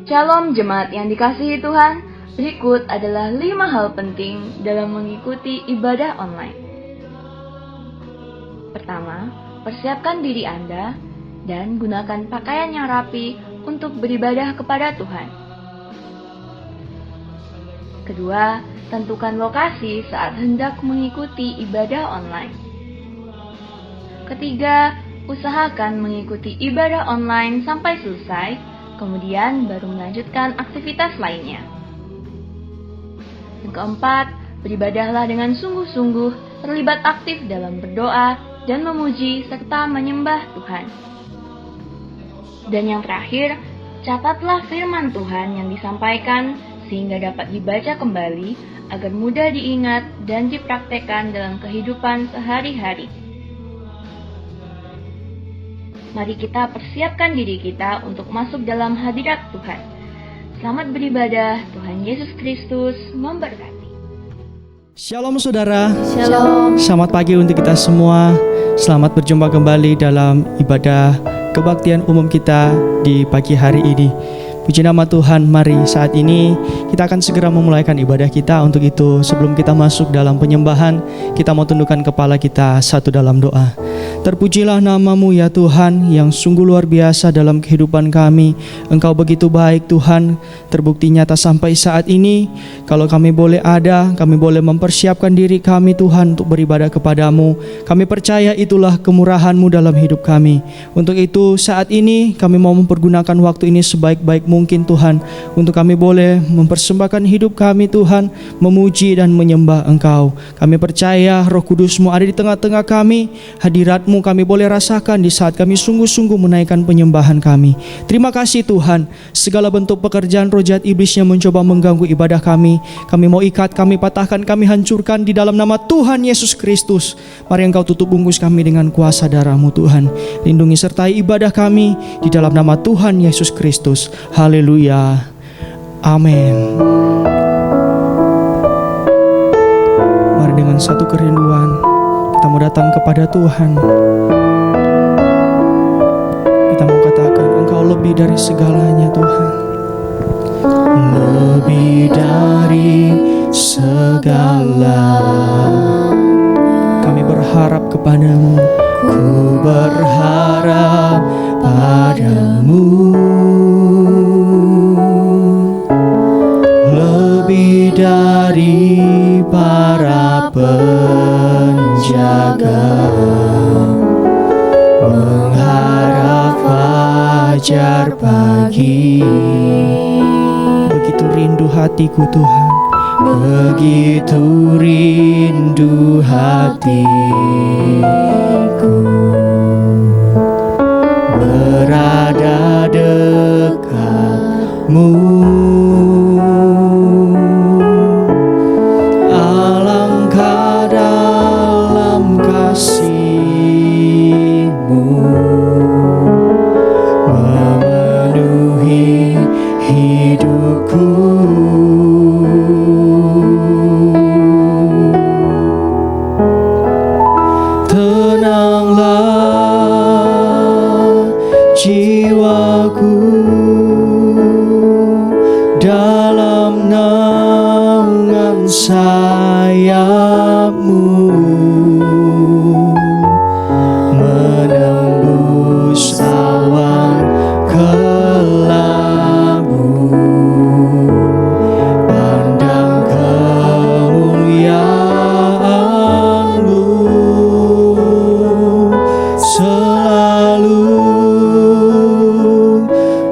Shalom jemaat yang dikasihi Tuhan, berikut adalah 5 hal penting dalam mengikuti ibadah online. Pertama, persiapkan diri Anda dan gunakan pakaian yang rapi untuk beribadah kepada Tuhan. Kedua, tentukan lokasi saat hendak mengikuti ibadah online. Ketiga, usahakan mengikuti ibadah online sampai selesai, kemudian baru melanjutkan aktivitas lainnya. Yang keempat, beribadahlah dengan sungguh-sungguh, terlibat aktif dalam berdoa dan memuji serta menyembah Tuhan. Dan yang terakhir, catatlah firman Tuhan yang disampaikan sehingga dapat dibaca kembali agar mudah diingat dan dipraktekkan dalam kehidupan sehari-hari. Mari kita persiapkan diri kita untuk masuk dalam hadirat Tuhan. Selamat beribadah, Tuhan Yesus Kristus memberkati. Shalom saudara. Shalom. Selamat pagi untuk kita semua. Selamat berjumpa kembali dalam ibadah kebaktian umum kita di pagi hari ini. Puji nama Tuhan, mari saat ini kita akan segera memulaikan ibadah kita. Untuk itu, sebelum kita masuk dalam penyembahan, kita mau tundukkan kepala kita satu dalam doa. Terpujilah nama-Mu ya Tuhan, yang sungguh luar biasa dalam kehidupan kami. Engkau begitu baik Tuhan, terbukti nyata sampai saat ini. Kalau kami boleh ada, kami boleh mempersiapkan diri kami Tuhan untuk beribadah kepadamu. Kami percaya itulah kemurahan-Mu dalam hidup kami. Untuk itu saat ini kami mau mempergunakan waktu ini sebaik-baik mungkin Tuhan, untuk kami boleh mempersembahkan hidup kami Tuhan, memuji dan menyembah Engkau. Kami percaya Roh Kudus-Mu ada di tengah-tengah kami. Hadirat-Mu kami boleh rasakan di saat kami sungguh-sungguh menaikkan penyembahan kami. Terima kasih Tuhan, segala bentuk pekerjaan roh jahat iblis yang mencoba mengganggu ibadah kami mau ikat, kami patahkan, kami hancurkan di dalam nama Tuhan Yesus Kristus. Mari Engkau tutup bungkus kami dengan kuasa darah-Mu Tuhan. Lindungi sertai ibadah kami di dalam nama Tuhan Yesus Kristus. Haleluya. Amin. Mari dengan satu kerinduan kita mau datang kepada Tuhan. Kita mau katakan, Engkau lebih dari segalanya Tuhan. Lebih dari segala. Kami berharap kepadamu. Ku berharap padamu. Lebih dari para penjaga, mengharap fajar pagi. Begitu rindu hatiku Tuhan, begitu rindu hatiku, berada dekatmu. Alangkah dalam kasih-Mu, memenuhi hidupku. Tenanglah jiwaku dalam naungan sayap-Mu, menembus awan kelabu, pandang kemuliaan-Mu. Selalu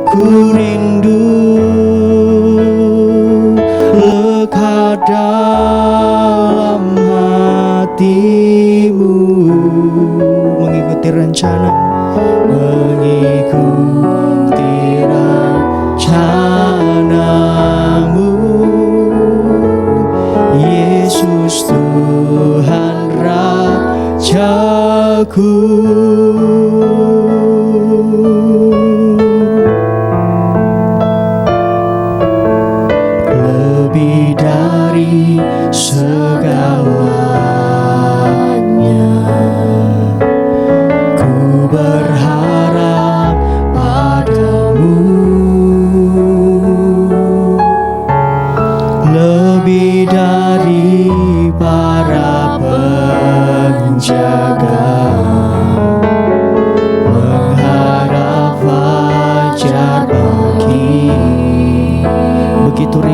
ku rindu lekat dalam hati-Mu, mengikuti rencana-Mu. Yesus Tuhan Rajaku. Lebih dari segalanya, ku berharap padamu.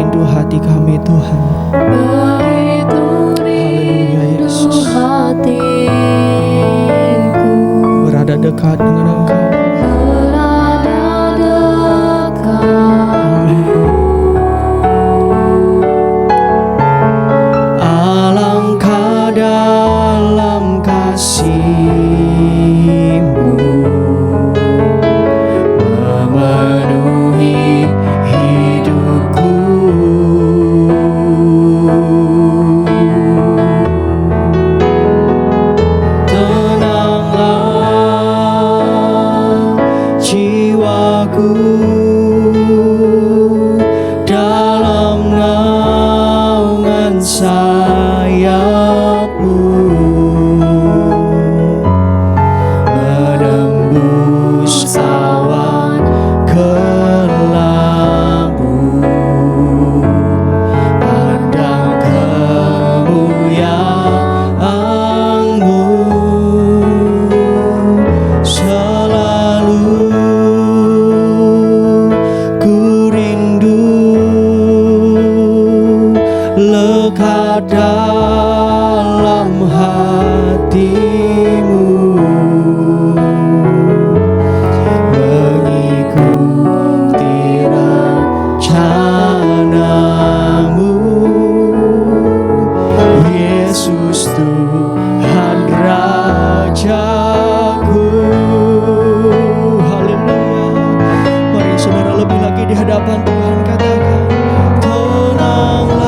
rindu hati kami Tuhan. Begitu Haleluya rindu Yesus. hatiku Berada dekat dengan Engkau. berada dekat. Alangkah dalam kasih-Mu memenuhi hidupku. Tenanglah jiwaku dalam naungan sayap-Mu, menembus awan kelabu, pandang kemuliaan-Mu, selalu ku rindu lekat dalam hati-Mu, mengikuti rencana-Mu, Yesus Tuhan Rajaku. Haleluya. Mari saudara lebih lagi di hadapan Tuhan katakan, tenanglah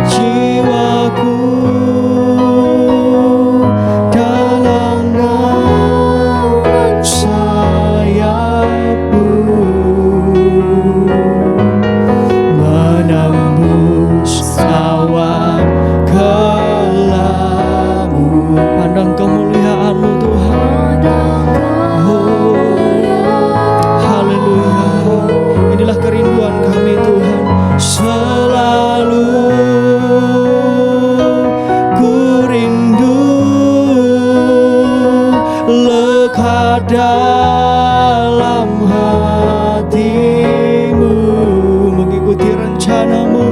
jiwaku dalam naungan sayap-Mu, menembus awan kelabu, pandang kemuliaan-Mu Tuhan. Oh, haleluya. Inilah kerinduan kami Tuhan. Selalu ku rindu lekat dalam hati-Mu, mengikuti rencana-Mu,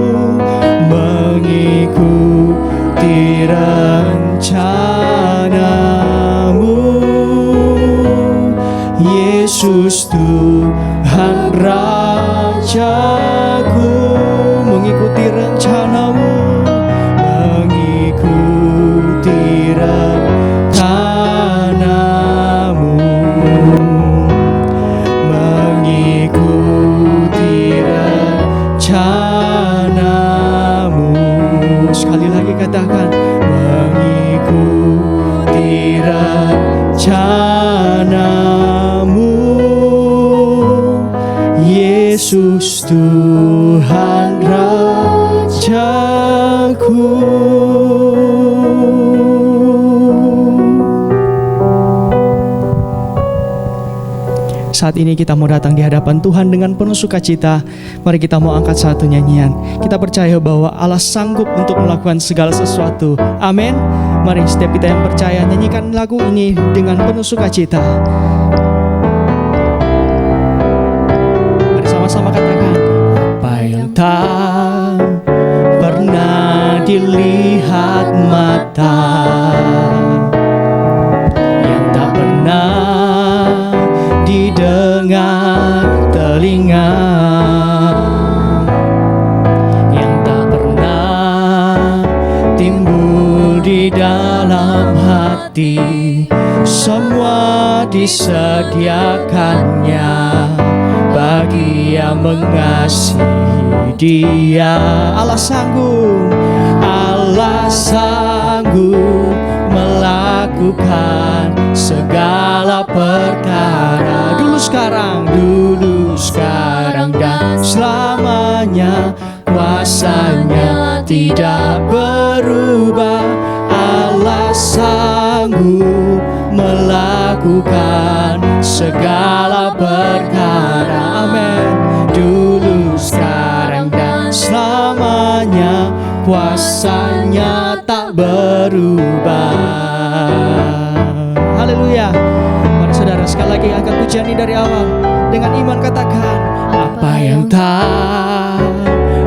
mengikuti rencana-Mu, Yesus Tuhan Rajaku, mengikuti rencana-Mu, mengikuti rencana-Mu, mengikuti rencana-Mu. Sekali lagi katakan, mengikuti rencana-Mu, Yesus Tuhan Rajaku. Saat ini kita mau datang di hadapan Tuhan dengan penuh sukacita. Mari kita mau angkat satu nyanyian. Kita percaya bahwa Allah sanggup untuk melakukan segala sesuatu. Amin. Mari setiap kita yang percaya nyanyikan lagu ini dengan penuh sukacita. Mari sama-sama katakan, apa yang tak pernah dilihat mata, yang tak pernah didengar telinga, yang tak pernah timbul di dalam hati, semua disediakannya bagi yang mengasihi Dia. Allah sanggup melakukan segala perkara, dulu sekarang dan selamanya. Kuasanya tidak berubah. Allah sanggup melakukan segala perkara. Amin. Dulu, sekarang dan selamanya. Kuasanya tak berubah. Haleluya. Mari saudara sekali lagi angkat pujian ini dari awal. Dengan iman katakan, apa apa yang tak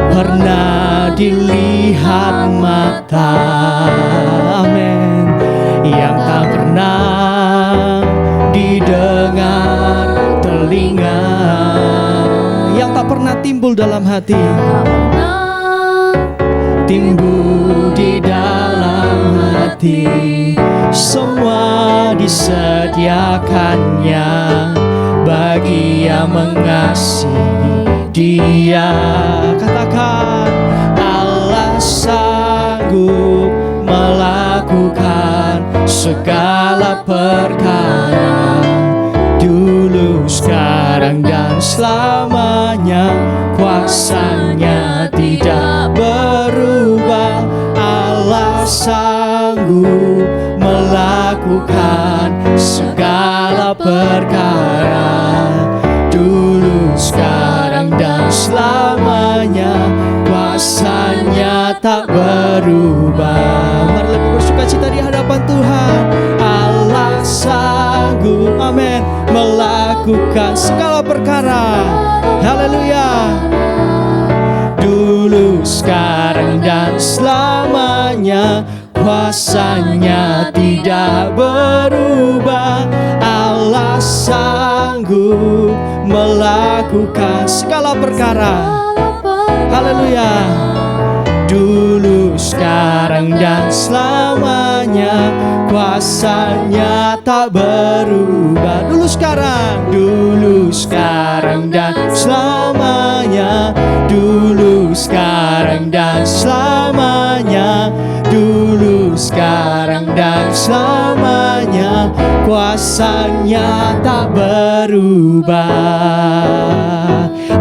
pernah dilihat mata, amin, yang tak pernah didengar telinga, yang tak pernah timbul dalam hati, timbul di dalam hati, semua disediakannya bagi yang mengasihi Dia. Katakan, Allah sanggup melakukan segala perkara, dulu, sekarang, dan selamanya. Kuasanya tidak berubah. Allah sanggup melakukan segala perkara, dulu, sekarang, dan selamanya. Kuasanya tak berubah. Mari lebih bersukacita di hadapan Tuhan. Allah sanggup, amin, melakukan segala perkara. Haleluya. Dulu, sekarang, dan selamanya. Kuasanya tidak berubah. Allah sanggup melakukan segala perkara. Haleluya. Dulu, sekarang, dan selamanya. Kuasanya tak berubah. Dulu, sekarang, dan selamanya. Dulu, sekarang, dan selamanya. Dulu, sekarang, dan selamanya. Kuasanya tak berubah.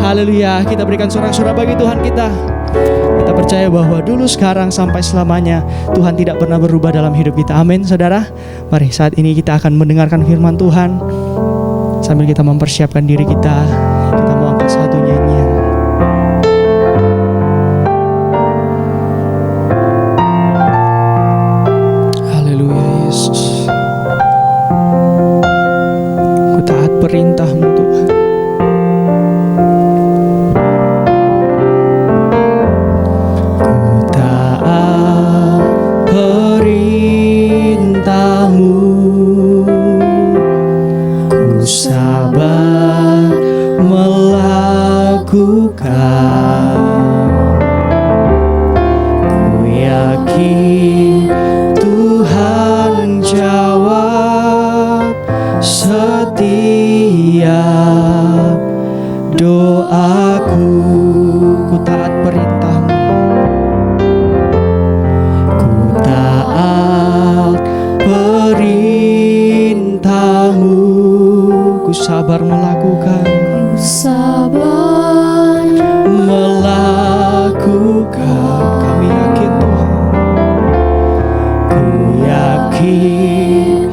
Haleluya. Kita berikan sorak-sorai bagi Tuhan kita. Kita percaya bahwa dulu, sekarang, sampai selamanya Tuhan tidak pernah berubah dalam hidup kita. Amin, saudara. Mari saat ini kita akan mendengarkan firman Tuhan. Sambil kita mempersiapkan diri kita mau angkat satu nyanyian. Haleluya Yesus. Ku taat perintah-Mu Tuhan. Sabar melakukan, ku yakin Tuhan jawab setiap doaku. Ku taat perintah-Mu, ku taat perintah-Mu. Ku sabar melakukan, ku sabar melakukan. Kami yakin Tuhan, ku yakin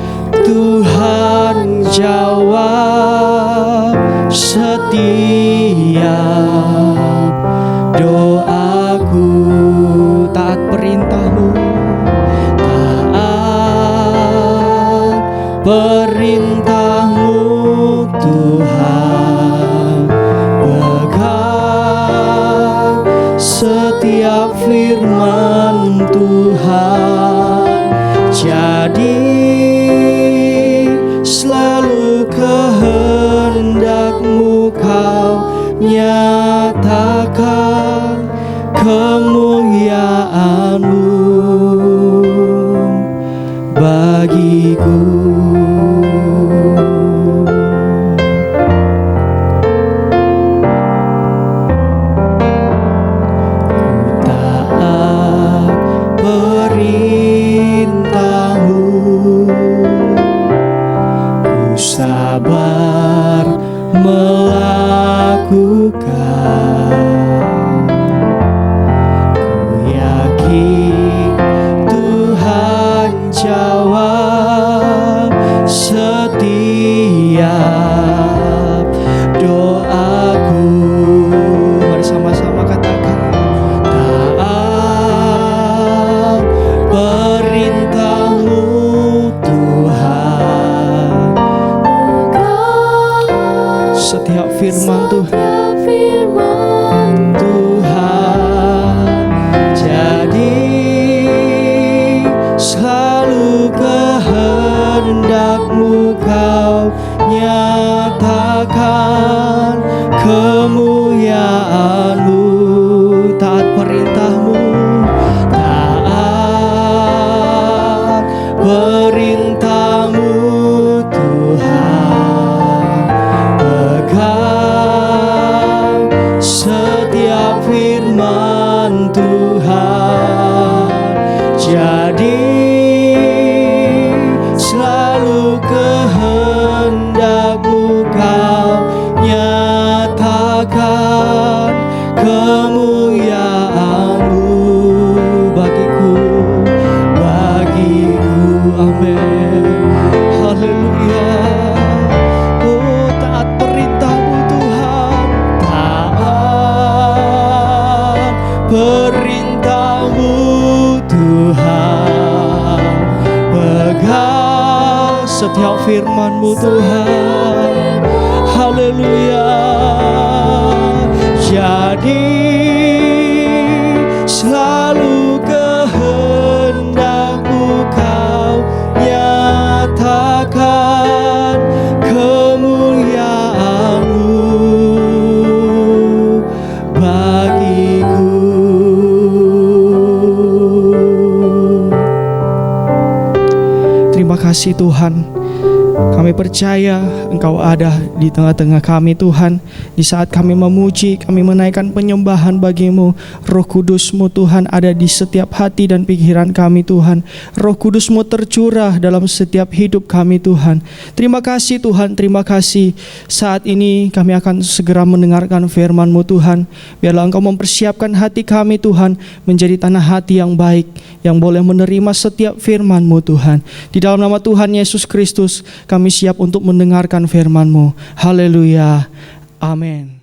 Tuhan jawab setiap doaku. Taat perintah-Mu, taat perintah-Mu Tuhan, pegang setiap firman Tuhan, jadi selalu kehendak-Mu Kau nyatakan kemuliaan-Mu bagiku. Sabar melakukan, firman-Mu, taat perintah-Mu, taat perintah-Mu Tuhan, pegang setiap firman Tuhan, jadi selalu kehendak-Mu Kau nyatakan, kemuliaan-Mu bagiku, amin, haleluya. Oh, taat perintah-Mu Tuhan, taat perintah-Mu Tuhan, pegang setiap firman-Mu Tuhan, haleluya. Jadi selalu kehendak-Mu Kau nyatakan, kemuliaan-Mu bagiku. Terima kasih Tuhan, kami percaya Engkau ada di tengah-tengah kami Tuhan. Di saat kami memuji, kami menaikkan penyembahan bagi-Mu. Roh Kudus-Mu Tuhan ada di setiap hati dan pikiran kami Tuhan. Roh Kudus-Mu tercurah dalam setiap hidup kami Tuhan. Terima kasih Tuhan, terima kasih. Saat ini kami akan segera mendengarkan firman-Mu Tuhan. Biarlah Engkau mempersiapkan hati kami Tuhan menjadi tanah hati yang baik, yang boleh menerima setiap firman-Mu Tuhan. Di dalam nama Tuhan Yesus Kristus kami siap untuk mendengarkan firman-Mu. Haleluya. Amin.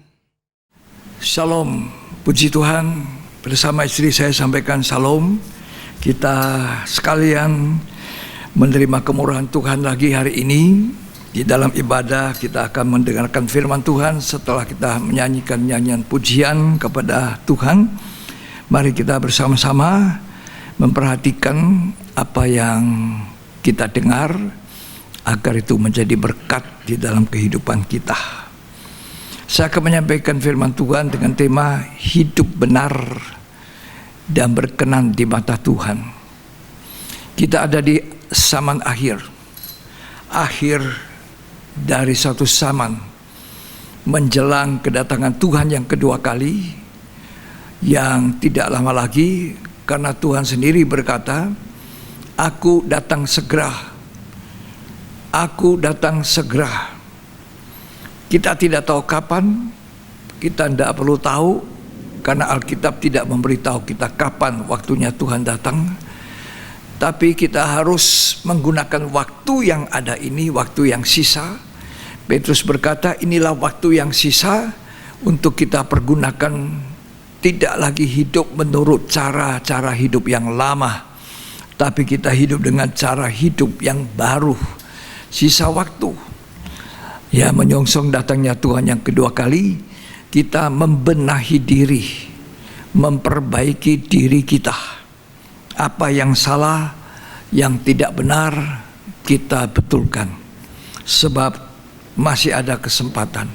Shalom, puji Tuhan. Bersama istri saya sampaikan shalom. Kita sekalian menerima kemurahan Tuhan lagi hari ini. Di dalam ibadah kita akan mendengarkan firman Tuhan setelah kita menyanyikan nyanyian pujian kepada Tuhan. Mari kita bersama-sama memperhatikan apa yang kita dengar, agar itu menjadi berkat di dalam kehidupan kita. Saya akan menyampaikan firman Tuhan dengan tema hidup benar dan berkenan di mata Tuhan. Kita ada di zaman akhir dari satu zaman menjelang kedatangan Tuhan yang kedua kali, yang tidak lama lagi, karena Tuhan sendiri berkata, "Aku datang segera. Aku datang segera." Kita tidak tahu kapan, kita tidak perlu tahu, karena Alkitab tidak memberitahu kita kapan waktunya Tuhan datang. Tapi kita harus menggunakan waktu yang ada ini, waktu yang sisa. Petrus berkata, inilah waktu yang sisa untuk kita pergunakan, tidak lagi hidup menurut cara-cara hidup yang lama, tapi kita hidup dengan cara hidup yang baru. Sisa waktu. Ya, menyongsong datangnya Tuhan yang kedua kali, kita membenahi diri, memperbaiki diri kita. Apa yang salah, yang tidak benar, kita betulkan. Sebab masih ada kesempatan.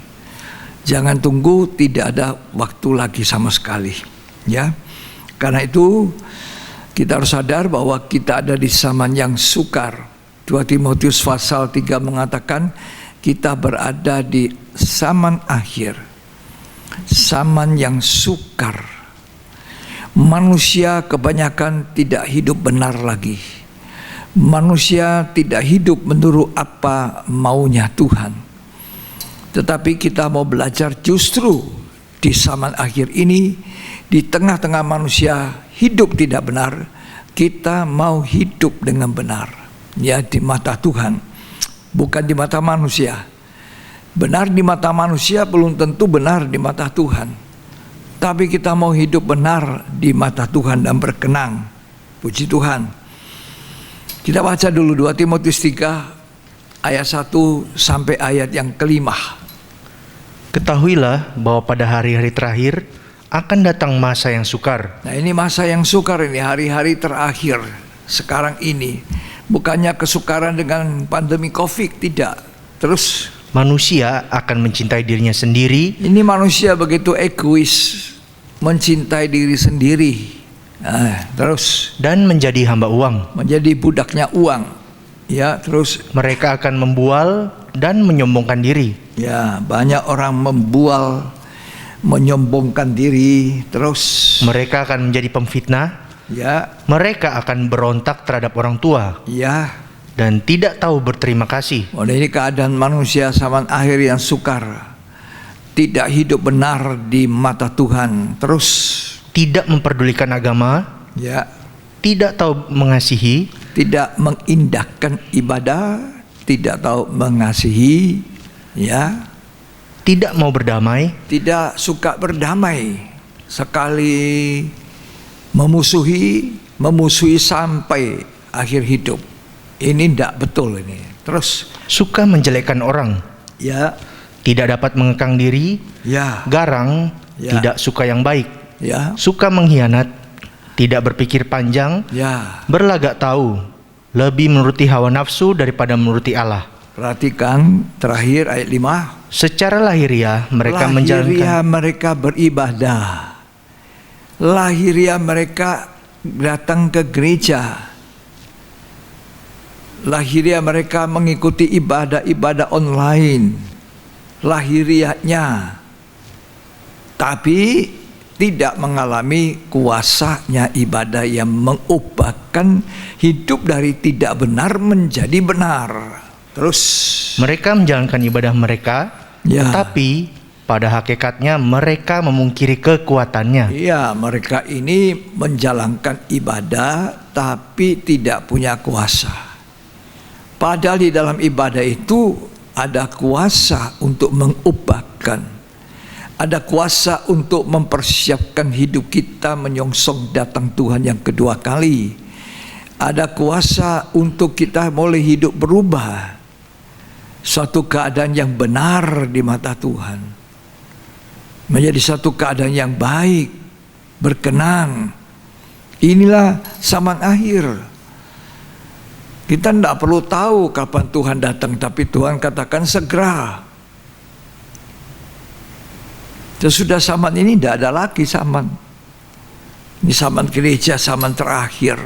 Jangan tunggu, tidak ada waktu lagi sama sekali. Ya, karena itu kita harus sadar bahwa kita ada di zaman yang sukar. 2 Timotius pasal 3 mengatakan, kita berada di zaman akhir, zaman yang sukar. Manusia kebanyakan tidak hidup benar lagi. Manusia tidak hidup menurut apa maunya Tuhan. Tetapi kita mau belajar justru di zaman akhir ini, di tengah-tengah manusia hidup tidak benar, kita mau hidup dengan benar. Ya, di mata Tuhan. Bukan di mata manusia. Benar di mata manusia belum tentu benar di mata Tuhan. Tapi kita mau hidup benar di mata Tuhan dan berkenan. Puji Tuhan. Kita baca dulu 2 Timotius 3 ayat 1 sampai ayat yang kelima. Ketahuilah bahwa pada hari-hari terakhir akan datang masa yang sukar. Nah, ini masa yang sukar ini, hari-hari terakhir sekarang ini. Bukannya kesukaran dengan pandemi COVID, tidak. Terus manusia akan mencintai dirinya sendiri. Ini manusia begitu egois, mencintai diri sendiri. Terus dan menjadi hamba uang. menjadi budaknya uang. Ya, terus Mereka akan membual dan menyombongkan diri. ya, banyak orang membual, menyombongkan diri. Terus Mereka akan menjadi pemfitnah. ya, Mereka akan berontak terhadap orang tua ya. dan tidak tahu berterima kasih. Ini keadaan manusia zaman akhir yang sukar, tidak hidup benar di mata Tuhan. Terus Tidak memperdulikan agama, ya, tidak tahu mengasihi, tidak mengindahkan ibadah, tidak tahu mengasihi, ya, tidak mau berdamai, tidak suka berdamai, sekali memusuhi sampai akhir hidup. Ini tidak betul ini. Terus suka menjelekkan orang, ya, tidak dapat mengekang diri, ya, garang, Ya. tidak suka yang baik, ya, suka mengkhianat, tidak berpikir panjang, ya. berlagak tahu, lebih menuruti hawa nafsu daripada menuruti Allah. Perhatikan terakhir ayat 5. Secara lahiriah mereka Lahiriah menjalankan mereka beribadah. Lahiriah mereka datang ke gereja. Lahiriah mereka mengikuti ibadah-ibadah online. Lahiriahnya. Tapi tidak mengalami kuasanya ibadah yang mengubahkan hidup dari tidak benar menjadi benar. Terus mereka menjalankan ibadah mereka, Ya. tetapi pada hakikatnya mereka memungkiri kekuatannya. iya, mereka ini menjalankan ibadah tapi tidak punya kuasa. Padahal di dalam ibadah itu ada kuasa untuk mengubahkan, ada kuasa untuk mempersiapkan hidup kita menyongsong datang Tuhan yang kedua kali. Ada kuasa untuk kita mulai hidup berubah, suatu keadaan yang benar di mata Tuhan, menjadi satu keadaan yang baik, berkenan. Inilah zaman akhir. Kita tidak perlu tahu kapan Tuhan datang, tapi Tuhan katakan segera. Sesudah zaman ini tidak ada lagi zaman. Ini zaman gereja, zaman terakhir.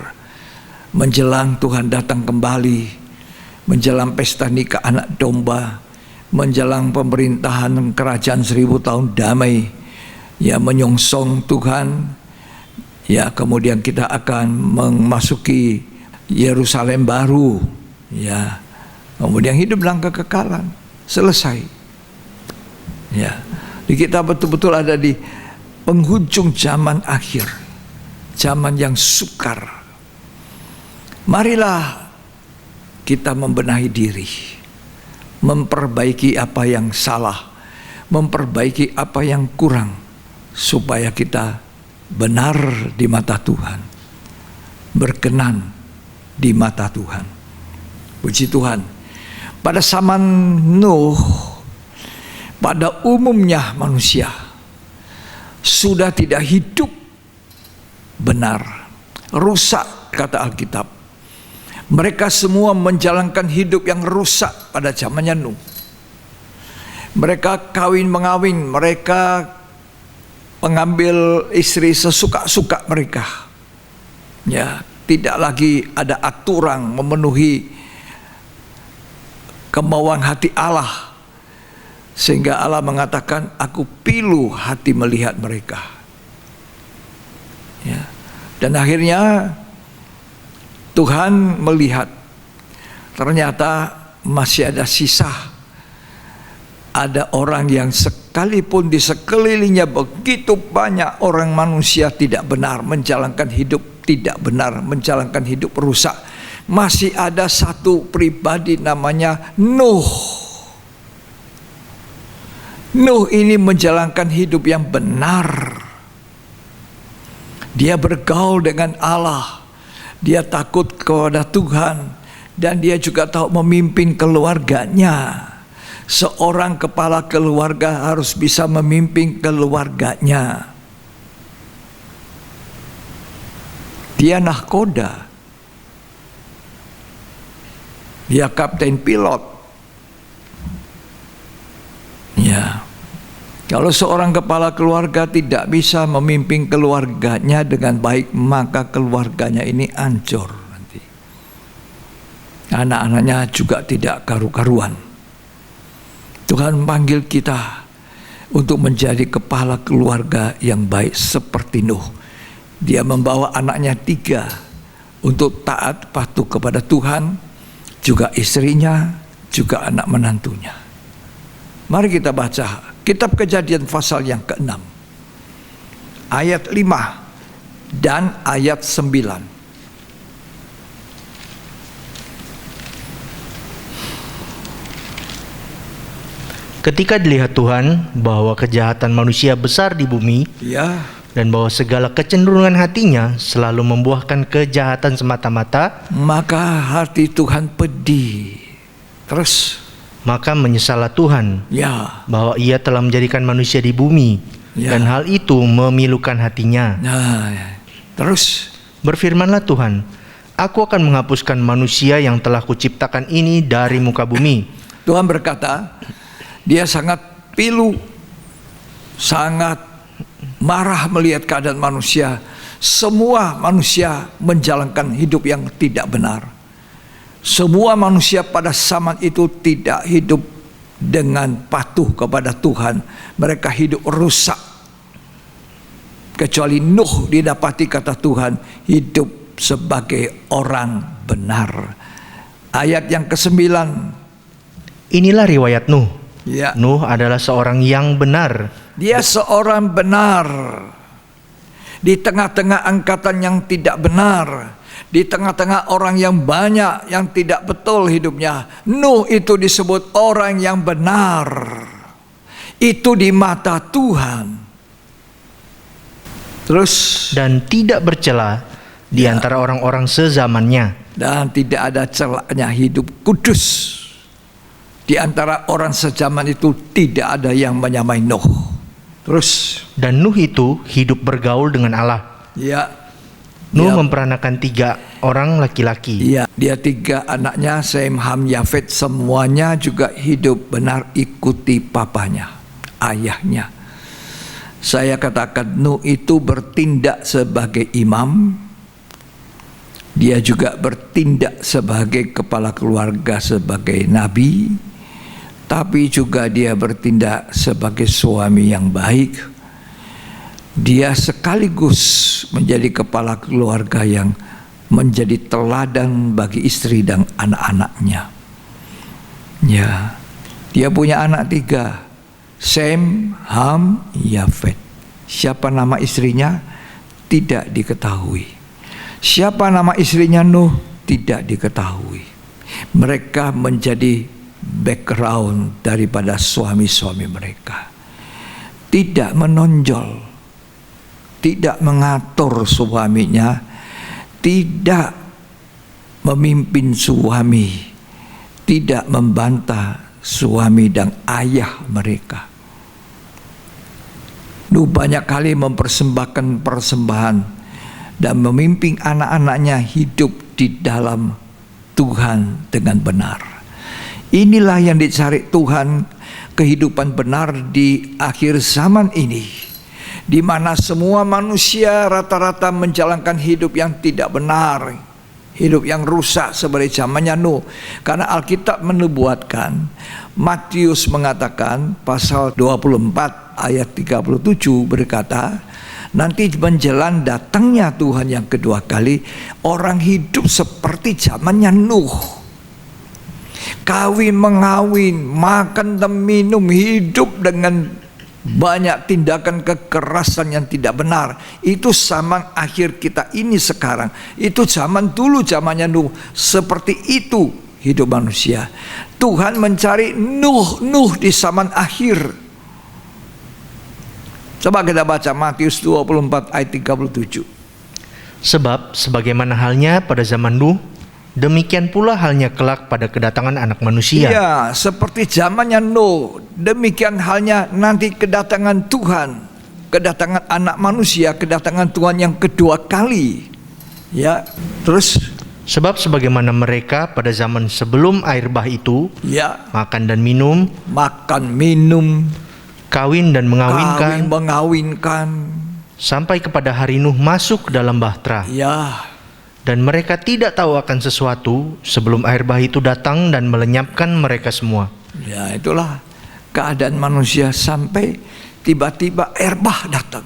Menjelang Tuhan datang kembali, menjelang pesta nikah anak domba, menjelang pemerintahan kerajaan 1000 tahun damai, ya, menyongsong Tuhan. Ya, kemudian kita akan memasuki Yerusalem baru, ya, kemudian hidup dalam kekekalan, selesai. Ya, kita betul-betul ada di penghujung zaman akhir, zaman yang sukar. Marilah kita membenahi diri, memperbaiki apa yang salah, memperbaiki apa yang kurang, supaya kita benar di mata Tuhan, berkenan di mata Tuhan. Puji Tuhan. Pada zaman Nuh, pada umumnya manusia sudah tidak hidup benar, rusak kata Alkitab. Mereka semua menjalankan hidup yang rusak pada zamannya Nuh. Mereka kawin-mengawin, mereka mengambil istri sesuka-suka mereka. Ya, tidak lagi ada aturan memenuhi kemauan hati Allah. Sehingga Allah mengatakan, aku pilu hati melihat mereka. Ya. Dan akhirnya Tuhan melihat ternyata masih ada sisa. Ada orang yang sekalipun di sekelilingnya begitu banyak orang manusia tidak benar, menjalankan hidup tidak benar, menjalankan hidup rusak, masih ada satu pribadi namanya Nuh. Nuh ini menjalankan hidup yang benar. Dia bergaul dengan Allah, dia takut kepada Tuhan, dan dia juga tahu memimpin keluarganya. Seorang kepala keluarga harus bisa memimpin keluarganya. Dia nahkoda, dia kapten pilot. Ya, Kalau seorang kepala keluarga tidak bisa memimpin keluarganya dengan baik, maka keluarganya ini hancur nanti. Anak-anaknya juga tidak karu-karuan. Tuhan panggil kita untuk menjadi kepala keluarga yang baik seperti Nuh. Dia membawa anaknya 3 untuk taat patuh kepada Tuhan, juga istrinya, juga anak menantunya. Mari kita baca Kitab Kejadian pasal yang ke-6 ayat 5 dan ayat 9. Ketika dilihat Tuhan bahwa kejahatan manusia besar di bumi, Ya, dan bahwa segala kecenderungan hatinya selalu membuahkan kejahatan semata-mata, maka hati Tuhan pedih. Terus, maka menyesallah Tuhan ya, bahwa ia telah menjadikan manusia di bumi, Ya. dan hal itu memilukan hatinya. nah, terus, Berfirmanlah Tuhan, aku akan menghapuskan manusia yang telah kuciptakan ini dari muka bumi. Tuhan berkata, dia sangat pilu, sangat marah melihat keadaan manusia. Semua manusia menjalankan hidup yang tidak benar. Semua manusia pada zaman itu tidak hidup dengan patuh kepada Tuhan. Mereka hidup rusak. Kecuali Nuh didapati, kata Tuhan, hidup sebagai orang benar. Ayat yang ke-9. Inilah riwayat Nuh. Ya. Nuh adalah seorang yang benar. Dia seorang benar di tengah-tengah angkatan yang tidak benar, di tengah-tengah orang yang banyak yang tidak betul hidupnya. Nuh itu disebut orang yang benar. Itu di mata Tuhan. Terus, Dan tidak bercela di antara orang-orang sezamannya. dan tidak ada celaknya, hidup kudus. Di antara orang sejaman itu tidak ada yang menyamai Nuh. Terus, Dan Nuh itu hidup bergaul dengan Allah. ya, Nuh dia- memperanakan 3 orang laki-laki. Iya, dia 3 anaknya, Sem, Ham, Yafet, semuanya juga hidup benar ikuti papanya, ayahnya. Saya katakan Nuh itu bertindak sebagai imam. Dia juga bertindak sebagai kepala keluarga, sebagai nabi. Tapi juga dia bertindak sebagai suami yang baik. Dia sekaligus menjadi kepala keluarga yang menjadi teladan bagi istri dan anak-anaknya. Ya, dia punya anak 3, Sem, Ham, Yafet. Siapa nama istrinya? Tidak diketahui. Siapa nama istrinya Nuh? Tidak diketahui. Mereka menjadi background daripada suami-suami mereka. Tidak menonjol, tidak mengatur suaminya, tidak memimpin suami, tidak membantah suami dan ayah mereka. Nuh banyak kali mempersembahkan persembahan dan memimpin anak-anaknya hidup di dalam Tuhan dengan benar. Inilah yang dicari Tuhan, kehidupan benar di akhir zaman ini, di mana semua manusia rata-rata menjalankan hidup yang tidak benar, hidup yang rusak seperti zamannya Nuh. Karena Alkitab menubuatkan, Matius mengatakan pasal 24 ayat 37 berkata, nanti menjelang datangnya Tuhan yang kedua kali, orang hidup seperti zamannya Nuh. Kawin mengawin, makan dan minum, hidup dengan banyak tindakan kekerasan yang tidak benar. Itu zaman akhir kita ini sekarang. Itu zaman dulu, zamannya Nuh. Seperti itu hidup manusia. Tuhan mencari Nuh di zaman akhir. Coba kita baca Matius 24 ayat 37. Sebab sebagaimana halnya pada zaman Nuh, demikian pula halnya kelak pada kedatangan anak manusia. Iya, seperti zamannya Nuh, demikian halnya nanti kedatangan Tuhan, kedatangan anak manusia, kedatangan Tuhan yang kedua kali. Ya, terus Sebab sebagaimana mereka pada zaman sebelum air bah itu ya, makan dan minum, makan minum, kawin dan mengawinkan, sampai kepada hari Nuh masuk ke dalam bahtera. Ya, Dan mereka tidak tahu akan sesuatu sebelum air bah itu datang dan melenyapkan mereka semua. ya itulah keadaan manusia sampai tiba-tiba air bah datang.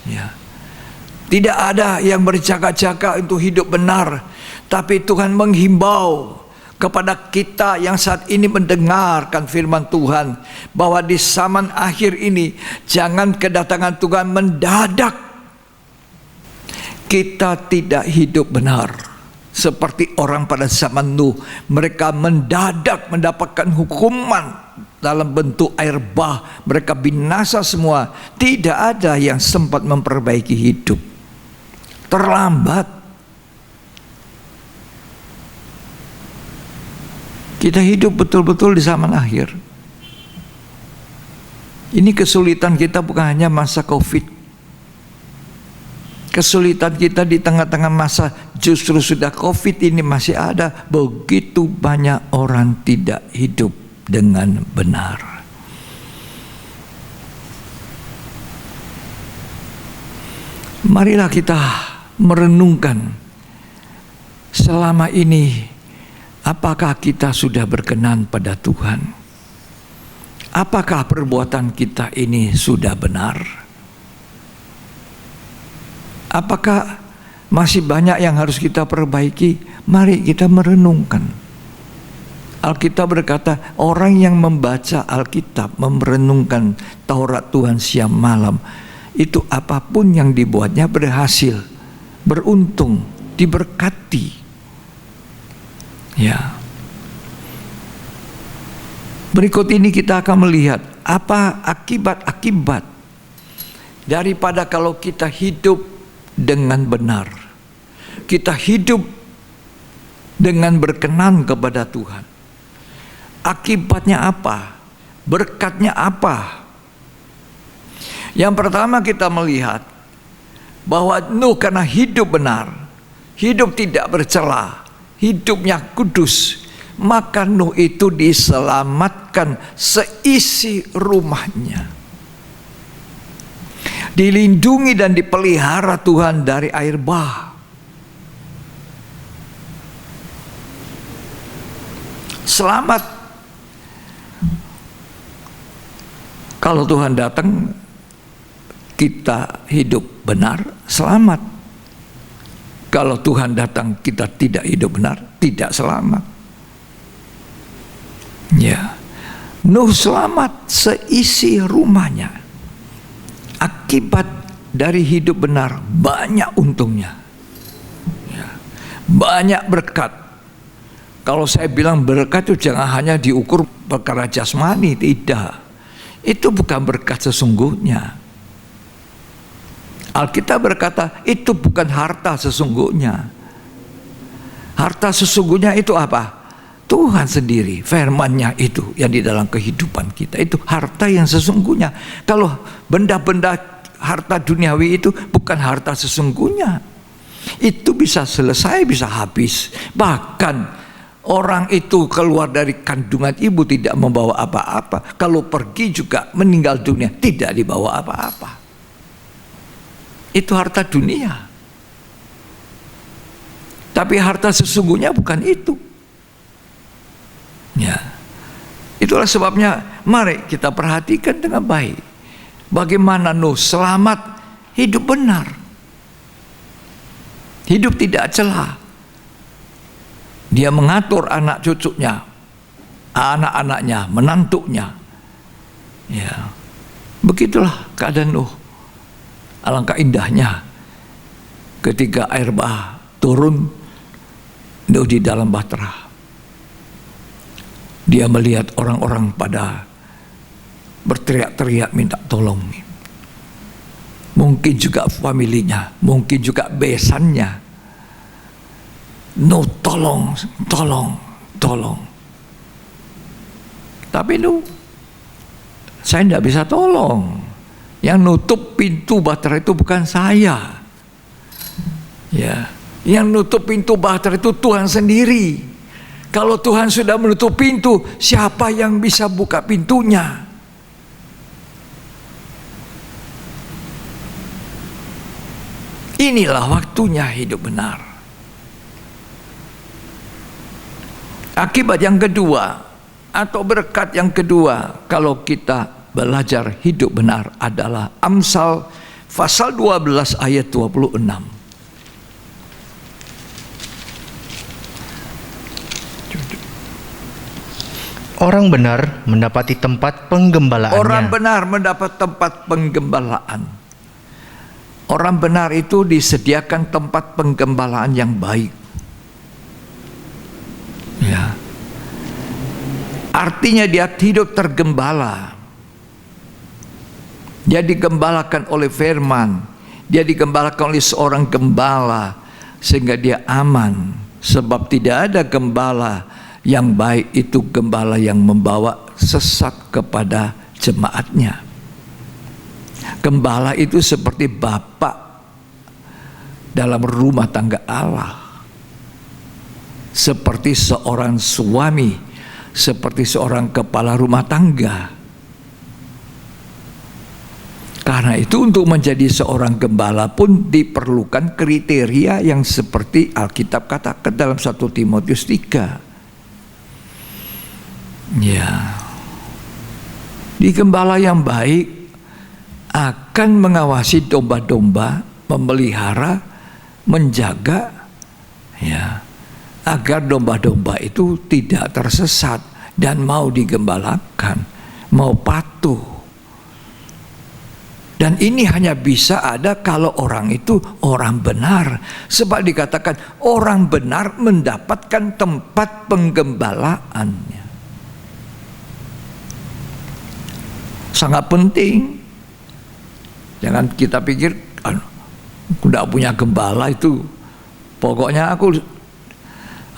Ya. Tidak ada yang berjaga-jaga untuk hidup benar, tapi Tuhan menghimbau kepada kita yang saat ini mendengarkan firman Tuhan bahwa di zaman akhir ini jangan kedatangan Tuhan mendadak. Kita tidak hidup benar seperti orang pada zaman Nuh. Mereka mendadak mendapatkan hukuman dalam bentuk air bah. Mereka binasa semua. Tidak ada yang sempat memperbaiki hidup. Terlambat. Kita hidup betul-betul di zaman akhir. Ini kesulitan kita bukan hanya masa Covid. Kesulitan kita di tengah-tengah masa justru sudah Covid ini masih ada. Begitu banyak orang tidak hidup dengan benar. Marilah kita merenungkan selama ini, apakah kita sudah berkenan pada Tuhan? Apakah perbuatan kita ini sudah benar? Apakah masih banyak yang harus kita perbaiki? Mari kita merenungkan. Alkitab berkata, orang yang membaca Alkitab, merenungkan Taurat Tuhan siang malam, itu apapun yang dibuatnya berhasil, beruntung, diberkati. Ya. Berikut ini kita akan melihat apa akibat-akibat daripada kalau kita hidup dengan benar, kita hidup dengan berkenan kepada Tuhan. Akibatnya apa? Berkatnya apa? Yang pertama kita melihat bahwa Nuh karena hidup benar, hidup tidak bercela, hidupnya kudus, maka Nuh itu diselamatkan seisi rumahnya. Dilindungi dan dipelihara Tuhan dari air bah. Selamat. Kalau Tuhan datang, kita hidup benar, selamat. Kalau Tuhan datang, kita tidak hidup benar, tidak selamat. Ya, Nuh selamat seisi rumahnya. Akibat dari hidup benar banyak untungnya, ya, banyak berkat. Kalau saya bilang berkat itu jangan hanya diukur perkara jasmani, tidak. Itu bukan berkat sesungguhnya. Alkitab berkata itu bukan harta sesungguhnya. Harta sesungguhnya itu apa? Tuhan sendiri, firman-Nya itu yang di dalam kehidupan kita, itu harta yang sesungguhnya. Kalau benda-benda harta duniawi itu bukan harta sesungguhnya, itu bisa selesai, bisa habis. Bahkan orang itu keluar dari kandungan ibu tidak membawa apa-apa, kalau pergi juga meninggal dunia tidak dibawa apa-apa. Itu harta dunia. Tapi harta sesungguhnya bukan itu. Ya, itulah sebabnya mari kita perhatikan dengan baik bagaimana Nuh selamat, hidup benar, hidup tidak celah. Dia mengatur anak cucunya, anak-anaknya, menantunya. Ya, begitulah keadaan Nuh. Alangkah indahnya ketika air bah turun, Nuh di dalam bahtera. Dia melihat orang-orang pada berteriak-teriak minta tolong. Mungkin juga familinya, mungkin juga besannya. Nuh tolong, tolong, tolong. Tapi Nuh, saya tidak bisa tolong. Yang nutup pintu bahtera itu bukan saya. Ya, yang nutup pintu bahtera itu Tuhan sendiri. Kalau Tuhan sudah menutup pintu, siapa yang bisa buka pintunya? Inilah waktunya hidup benar. Akibat yang kedua atau berkat yang kedua kalau kita belajar hidup benar adalah Amsal pasal 12 ayat 26. Orang benar mendapati tempat penggembalaannya. Orang benar mendapat tempat penggembalaan. Orang benar itu disediakan tempat penggembalaan yang baik. Ya. Artinya dia hidup tergembala. Dia digembalakan oleh firman. Dia digembalakan oleh seorang gembala sehingga dia aman. Sebab tidak ada gembala yang baik itu gembala yang membawa sesat kepada jemaatnya. Gembala itu seperti bapak dalam rumah tangga Allah, seperti seorang suami, seperti seorang kepala rumah tangga. Karena itu untuk menjadi seorang gembala pun diperlukan kriteria yang seperti Alkitab katakan dalam 1 Timotius 3. Ya, di gembala yang baik akan mengawasi domba-domba, memelihara, menjaga, ya, agar domba-domba itu tidak tersesat dan mau digembalakan, mau patuh. Dan ini hanya bisa ada kalau orang itu orang benar. Sebab dikatakan orang benar mendapatkan tempat penggembalaannya. Sangat penting. Jangan kita pikir tidak punya gembala itu pokoknya aku,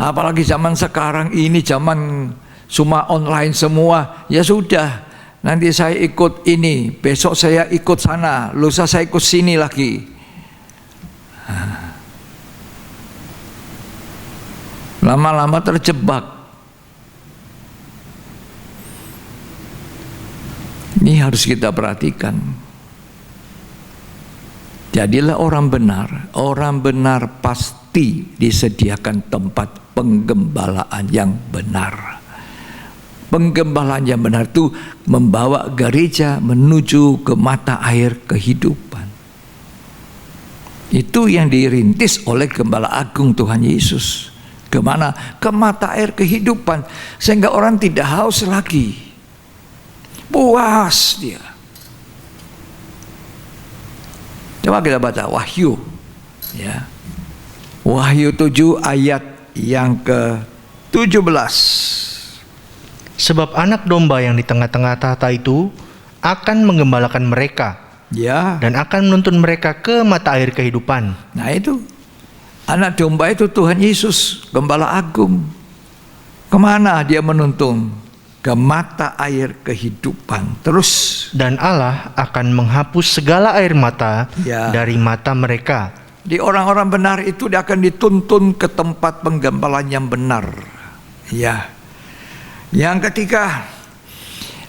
apalagi zaman sekarang ini zaman cuma online semua, ya sudah, nanti saya ikut ini, besok saya ikut sana, lusa saya ikut sini lagi. Lama-lama terjebak. Ini harus kita perhatikan. Jadilah orang benar. Orang benar pasti disediakan tempat penggembalaan yang benar. Penggembalaan yang benar itu membawa gereja menuju ke mata air kehidupan. Itu yang dirintis oleh Gembala Agung Tuhan Yesus. Kemana? Ke mata air kehidupan. Sehingga orang tidak haus lagi. Puas dia. Coba kita baca Wahyu, ya. Wahyu 7 ayat yang ke-17. Sebab anak domba yang di tengah-tengah tahta itu akan menggembalakan mereka, Ya. dan akan menuntun mereka ke mata air kehidupan. Nah itu anak domba itu Tuhan Yesus, Gembala Agung. Kemana dia menuntun? Ke mata air kehidupan. Terus Dan Allah akan menghapus segala air mata Ya. dari mata mereka. di orang-orang benar itu dia akan dituntun ke tempat penggembalaan yang benar. Ya. Yang ketiga,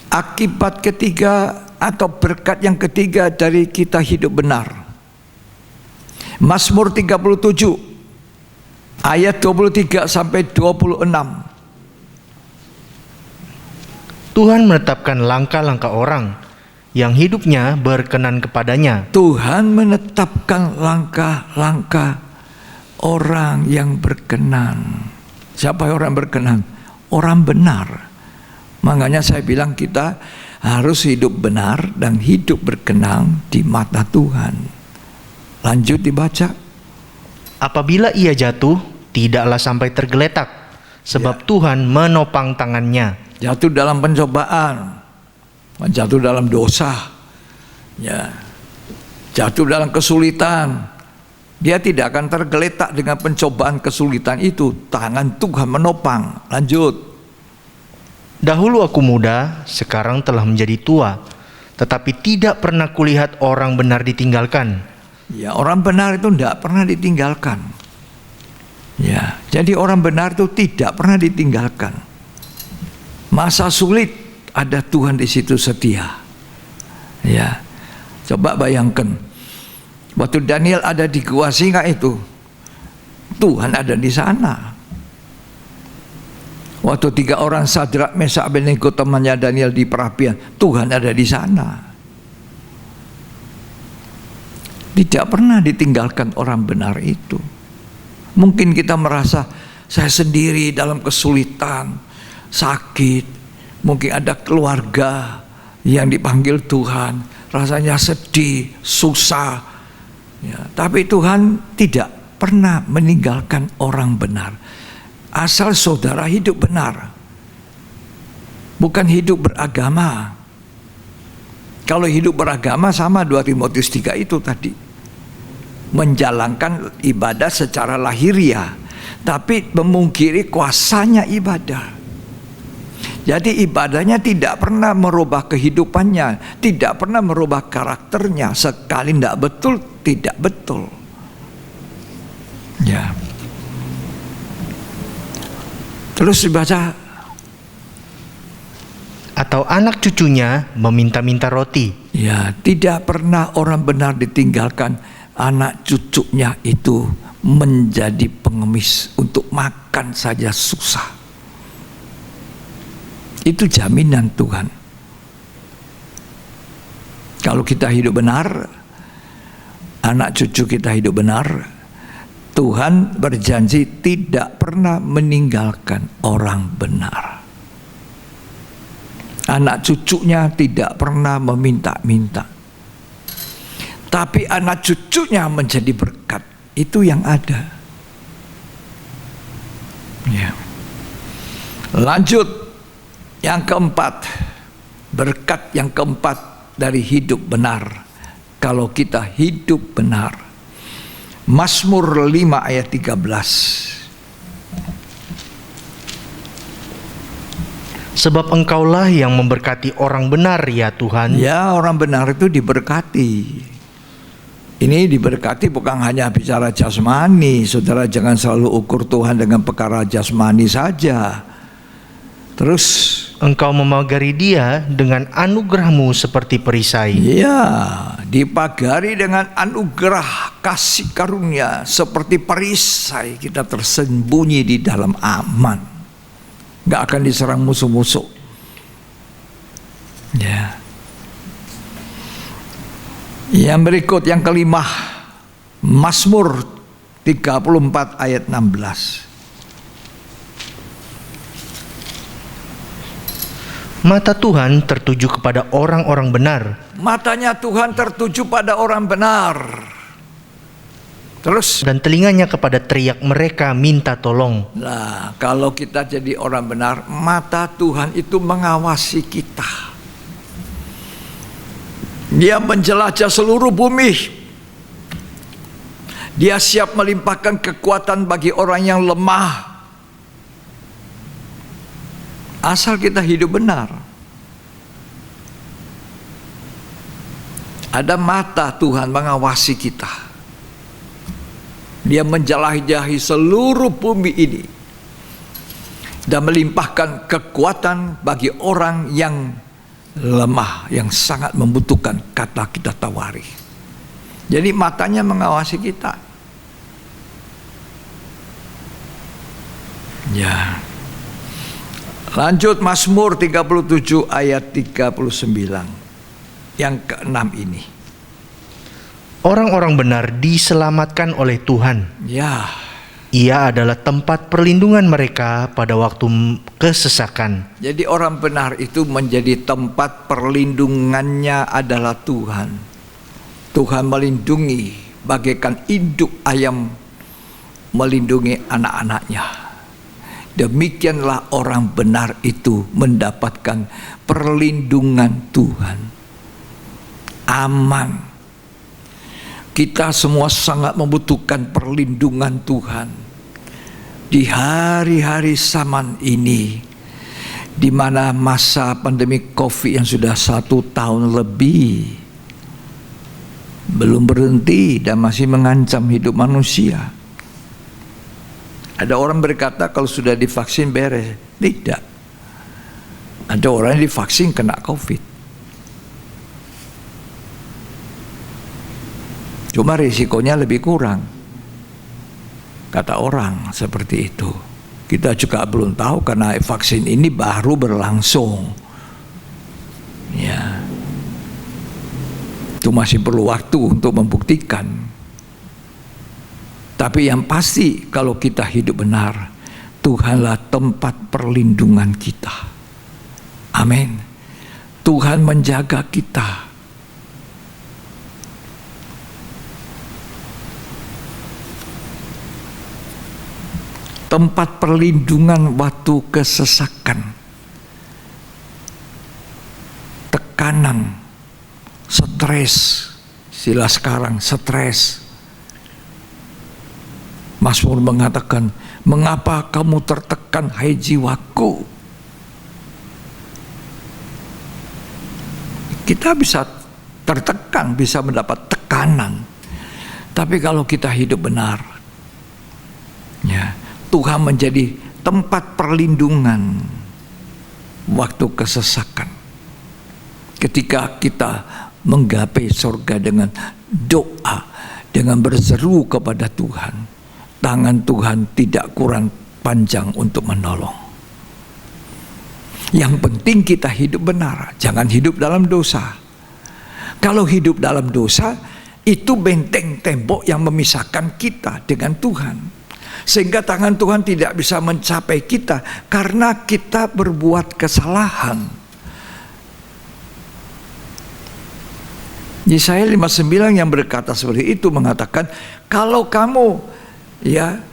akibat ketiga atau berkat yang ketiga dari kita hidup benar. Mazmur 37 ayat 23 sampai 26. Tuhan menetapkan langkah-langkah orang yang hidupnya berkenan kepadanya. Tuhan menetapkan langkah-langkah orang yang berkenan. Siapa orang berkenan? Orang benar. Makanya saya bilang kita harus hidup benar dan hidup berkenan di mata Tuhan. Lanjut dibaca. Apabila ia jatuh, tidaklah sampai tergeletak, sebab Tuhan menopang tangannya. Jatuh dalam pencobaan, jatuh dalam dosa, ya, jatuh dalam kesulitan, dia tidak akan tergeletak dengan pencobaan kesulitan itu. Tangan Tuhan menopang. Lanjut. Dahulu aku muda, sekarang telah menjadi tua, tetapi tidak pernah kulihat orang benar ditinggalkan. Ya, orang benar itu tidak pernah ditinggalkan. Ya, jadi orang benar itu tidak pernah ditinggalkan. Masa sulit ada Tuhan di situ setia. Ya, coba bayangkan Waktu Daniel ada di gua singa itu, Tuhan ada di sana. Waktu 3 orang Sadrak, Mesak, Abednego temannya Daniel di perapian, Tuhan ada di sana. Tidak pernah ditinggalkan orang benar itu. Mungkin kita merasa saya sendiri dalam kesulitan, sakit, mungkin ada keluarga yang dipanggil Tuhan, rasanya sedih, susah. Ya, tapi Tuhan tidak pernah meninggalkan orang benar. Asal saudara hidup benar, bukan hidup beragama. Kalau hidup beragama sama 2 Timotius 3 itu tadi, menjalankan ibadah secara lahiriah, tapi memungkiri kuasanya ibadah. Jadi ibadahnya tidak pernah merubah kehidupannya, tidak pernah merubah karakternya. Sekali tidak betul, tidak betul. Ya. Terus dibaca, atau anak cucunya meminta-minta roti. ya, tidak pernah orang benar ditinggalkan. Anak cucunya itu menjadi pengemis, untuk makan saja susah. Itu jaminan Tuhan. Kalau kita hidup benar, anak cucu kita hidup benar, Tuhan berjanji tidak pernah meninggalkan orang benar. Anak cucunya tidak pernah meminta-minta, tapi anak cucunya menjadi berkat. Itu yang ada. Ya. Lanjut, yang keempat, berkat yang keempat dari hidup benar. Kalau kita hidup benar, Mazmur 5 ayat 13. Sebab Engkaulah yang memberkati orang benar, ya Tuhan. Ya, orang benar itu diberkati. Ini diberkati bukan hanya bicara jasmani. Saudara jangan selalu ukur Tuhan dengan perkara jasmani saja. Terus Engkau memagari dia dengan anugerah-Mu seperti perisai. ya, dipagari dengan anugerah kasih karunia seperti perisai. Kita tersembunyi di dalam aman, gak akan diserang musuh-musuh. Ya. Yang berikut, yang kelima, Mazmur 34 ayat 16. Mata Tuhan tertuju kepada orang-orang benar. Matanya Tuhan tertuju pada orang benar. Terus, Dan telinganya kepada teriak mereka minta tolong. nah, kalau kita jadi orang benar, mata Tuhan itu mengawasi kita. Dia menjelajah seluruh bumi. Dia siap melimpahkan kekuatan bagi orang yang lemah, asal kita hidup benar. Ada mata Tuhan mengawasi kita. Dia menjelajahi seluruh bumi ini dan melimpahkan kekuatan bagi orang yang lemah, yang sangat membutuhkan, kata kita tawari. Jadi matanya mengawasi kita. Ya. Lanjut, Mazmur 37 ayat 39. Yang keenam ini. Orang-orang benar diselamatkan oleh Tuhan. Ya. Ia adalah tempat perlindungan mereka pada waktu kesesakan. Jadi orang benar itu menjadi tempat perlindungannya adalah Tuhan. Tuhan melindungi bagaikan induk ayam melindungi anak-anaknya. Demikianlah orang benar itu mendapatkan perlindungan Tuhan. Aman. Kita semua sangat membutuhkan perlindungan Tuhan. Di hari-hari zaman ini, di mana masa pandemi COVID yang sudah 1 tahun lebih belum berhenti dan masih mengancam hidup manusia. Ada orang berkata kalau sudah divaksin beres. Tidak. Ada orang yang divaksin kena COVID. Cuma risikonya lebih kurang. Kata orang seperti itu. Kita juga belum tahu karena vaksin ini baru berlangsung. Ya. Itu masih perlu waktu untuk membuktikan. Tapi yang pasti kalau kita hidup benar, Tuhanlah tempat perlindungan kita. Amin. Tuhan menjaga kita. Tempat perlindungan waktu kesesakan, tekanan, stres. Istilah sekarang stres. Mazmur mengatakan, mengapa kamu tertekan hai jiwaku? Kita bisa tertekan, bisa mendapat tekanan. Tapi kalau kita hidup benar, ya, Tuhan menjadi tempat perlindungan waktu kesesakan. Ketika kita menggapai surga dengan doa, dengan berseru kepada Tuhan, tangan Tuhan tidak kurang panjang untuk menolong. Yang penting kita hidup benar, jangan hidup dalam dosa. Kalau hidup dalam dosa, itu benteng tembok yang memisahkan kita dengan Tuhan. Sehingga tangan Tuhan tidak bisa mencapai kita karena kita berbuat kesalahan. Yesaya 59 yang berkata seperti itu mengatakan, kalau kamu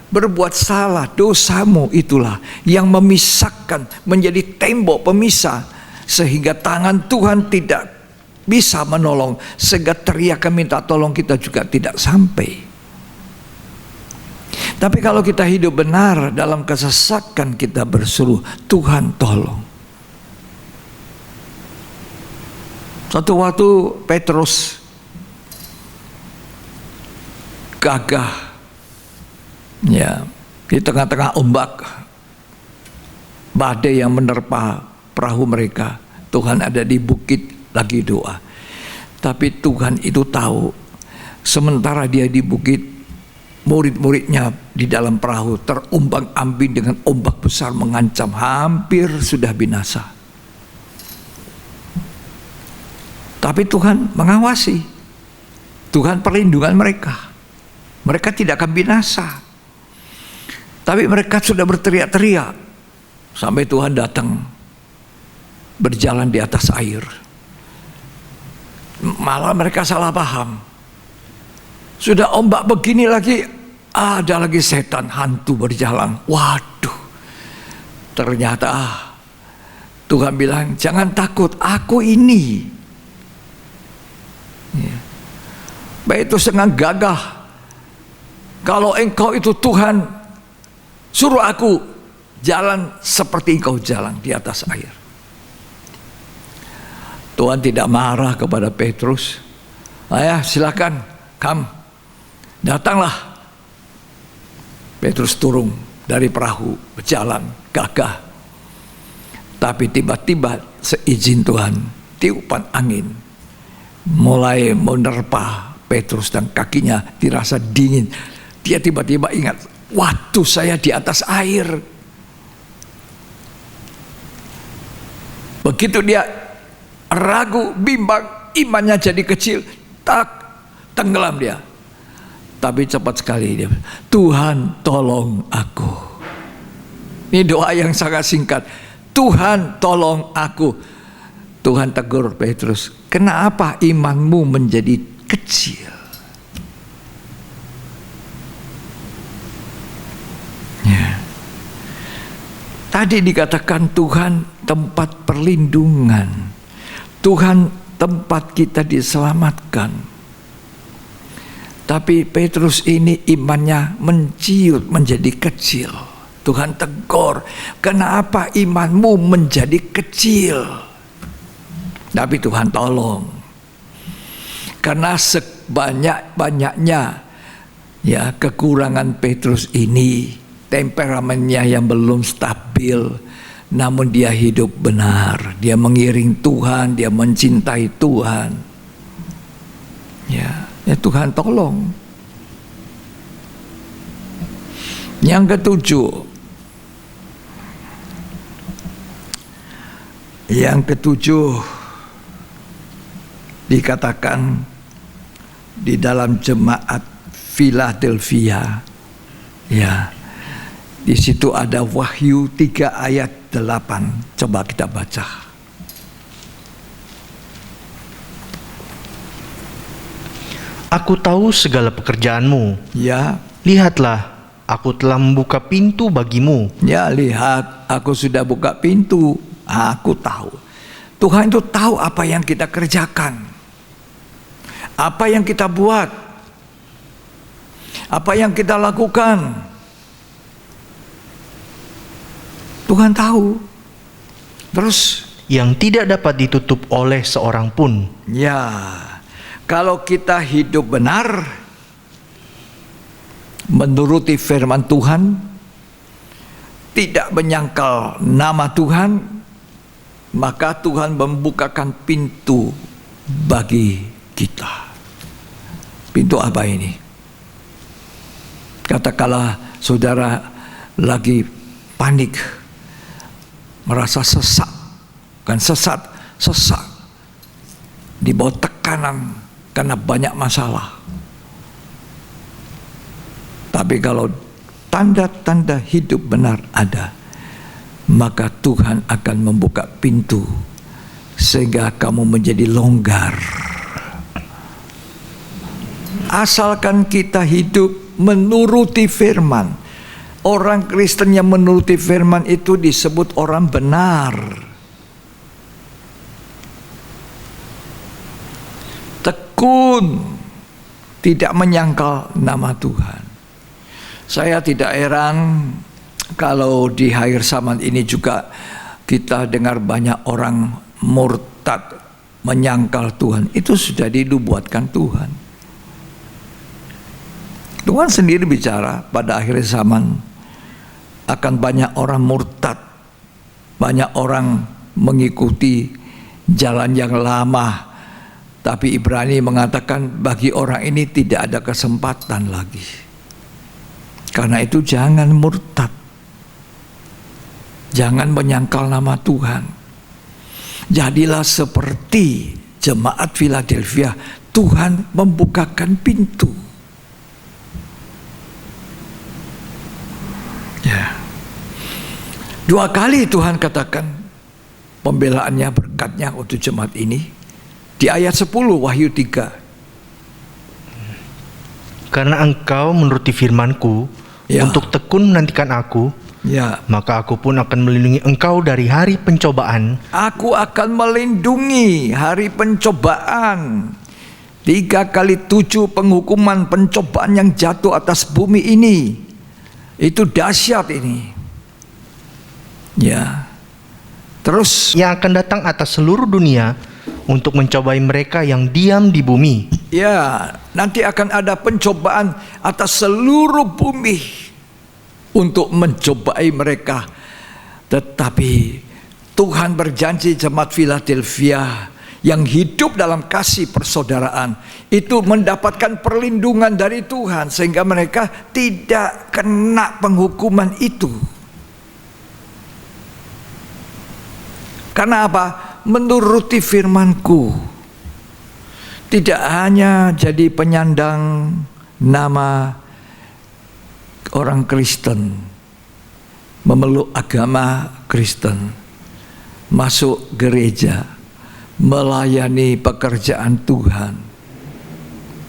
berbuat salah, dosamu itulah yang memisahkan, menjadi tembok pemisah, sehingga tangan Tuhan tidak bisa menolong, sehingga teriakan minta tolong kita juga tidak sampai. Tapi kalau kita hidup benar dalam kesesakan, kita berseru, Tuhan tolong. Suatu waktu Petrus gagah, ya, di tengah-tengah ombak, badai yang menerpa perahu mereka. Tuhan ada di bukit lagi doa. Tapi Tuhan itu tahu, sementara dia di bukit, murid-muridnya di dalam perahu terombang-ambing dengan ombak besar mengancam, hampir sudah binasa. Tapi Tuhan mengawasi, Tuhan perlindungan mereka. Mereka tidak akan binasa. Tapi mereka sudah berteriak-teriak sampai Tuhan datang berjalan di atas air. Malah mereka salah paham. Sudah ombak begini lagi, ada lagi setan hantu berjalan. Waduh, ternyata Tuhan bilang, jangan takut, aku ini. Ya. Baik itu dengan gagah, kalau engkau itu Tuhan, suruh aku jalan seperti engkau jalan di atas air. Tuhan tidak marah kepada Petrus. Ayah, silakan, datanglah. Petrus turun dari perahu, berjalan gagah. Tapi tiba-tiba seizin Tuhan, tiupan angin mulai menerpa Petrus dan kakinya dirasa dingin. Dia tiba-tiba ingat, waktu saya di atas air. Begitu dia ragu, bimbang, imannya jadi kecil, tenggelam dia. Tapi cepat sekali dia, Tuhan tolong aku. Ini doa yang sangat singkat, Tuhan tolong aku. Tuhan tegur Petrus, kenapa imanmu menjadi kecil? Ya. Tadi dikatakan Tuhan tempat perlindungan, Tuhan tempat kita diselamatkan. Tapi Petrus ini imannya menciut menjadi kecil. Tuhan tegur, kenapa imanmu menjadi kecil? Tapi Tuhan tolong. Karena sebanyak-banyaknya ya kekurangan Petrus ini, temperamennya yang belum stabil, namun dia hidup benar, dia mengiring Tuhan, dia mencintai Tuhan. Ya, Ya Tuhan tolong. Yang ketujuh dikatakan di dalam jemaat Philadelphia. Ya. Di situ ada Wahyu 3 ayat 8. Coba kita baca. Aku tahu segala pekerjaanmu. Ya. Lihatlah, aku telah membuka pintu bagimu. Ya, lihat, aku sudah buka pintu. Aku tahu. Tuhan itu tahu apa yang kita kerjakan. Apa yang kita buat. Apa yang kita lakukan. Tuhan tahu. Terus Yang tidak dapat ditutup oleh seorang pun. ya, kalau kita hidup benar menuruti firman Tuhan, tidak menyangkal nama Tuhan, maka Tuhan membukakan pintu bagi kita. Pintu apa ini? Katakanlah saudara lagi panik, merasa sesak, kan sesak, di bawah tekanan karena banyak masalah. Tapi kalau tanda-tanda hidup benar ada, maka Tuhan akan membuka pintu sehingga kamu menjadi longgar. Asalkan kita hidup menuruti firman. Orang Kristen yang menuruti firman itu disebut orang benar. Tekun, tidak menyangkal nama Tuhan. Saya tidak heran kalau di akhir zaman ini juga kita dengar banyak orang murtad, menyangkal Tuhan. Itu sudah dinubuatkan Tuhan. Tuhan sendiri bicara pada akhir zaman akan banyak orang murtad, banyak orang mengikuti jalan yang lama. Tapi Ibrani mengatakan bagi orang ini tidak ada kesempatan lagi. Karena itu jangan murtad, jangan menyangkal nama Tuhan. Jadilah seperti jemaat Philadelphia. Tuhan membukakan pintu. Ya. 2 kali Tuhan katakan pembelaannya, berkatnya untuk jemaat ini. Di ayat 10 Wahyu 3. Karena engkau menuruti firman-Ku, Ya. untuk tekun menantikan aku, Ya. maka aku pun akan melindungi engkau dari hari pencobaan. Aku akan melindungi hari pencobaan. 3 kali 7 penghukuman pencobaan yang jatuh atas bumi ini. Itu dahsyat ini. Ya. Terus Yang akan datang atas seluruh dunia untuk mencobai mereka yang diam di bumi. ya, nanti akan ada pencobaan atas seluruh bumi untuk mencobai mereka. Tetapi Tuhan berjanji jemaat Philadelphia yang hidup dalam kasih persaudaraan itu mendapatkan perlindungan dari Tuhan sehingga mereka tidak kena penghukuman itu. Karena apa? Menuruti firman-Ku. Tidak hanya jadi penyandang nama orang Kristen, memeluk agama Kristen, masuk gereja, melayani pekerjaan Tuhan.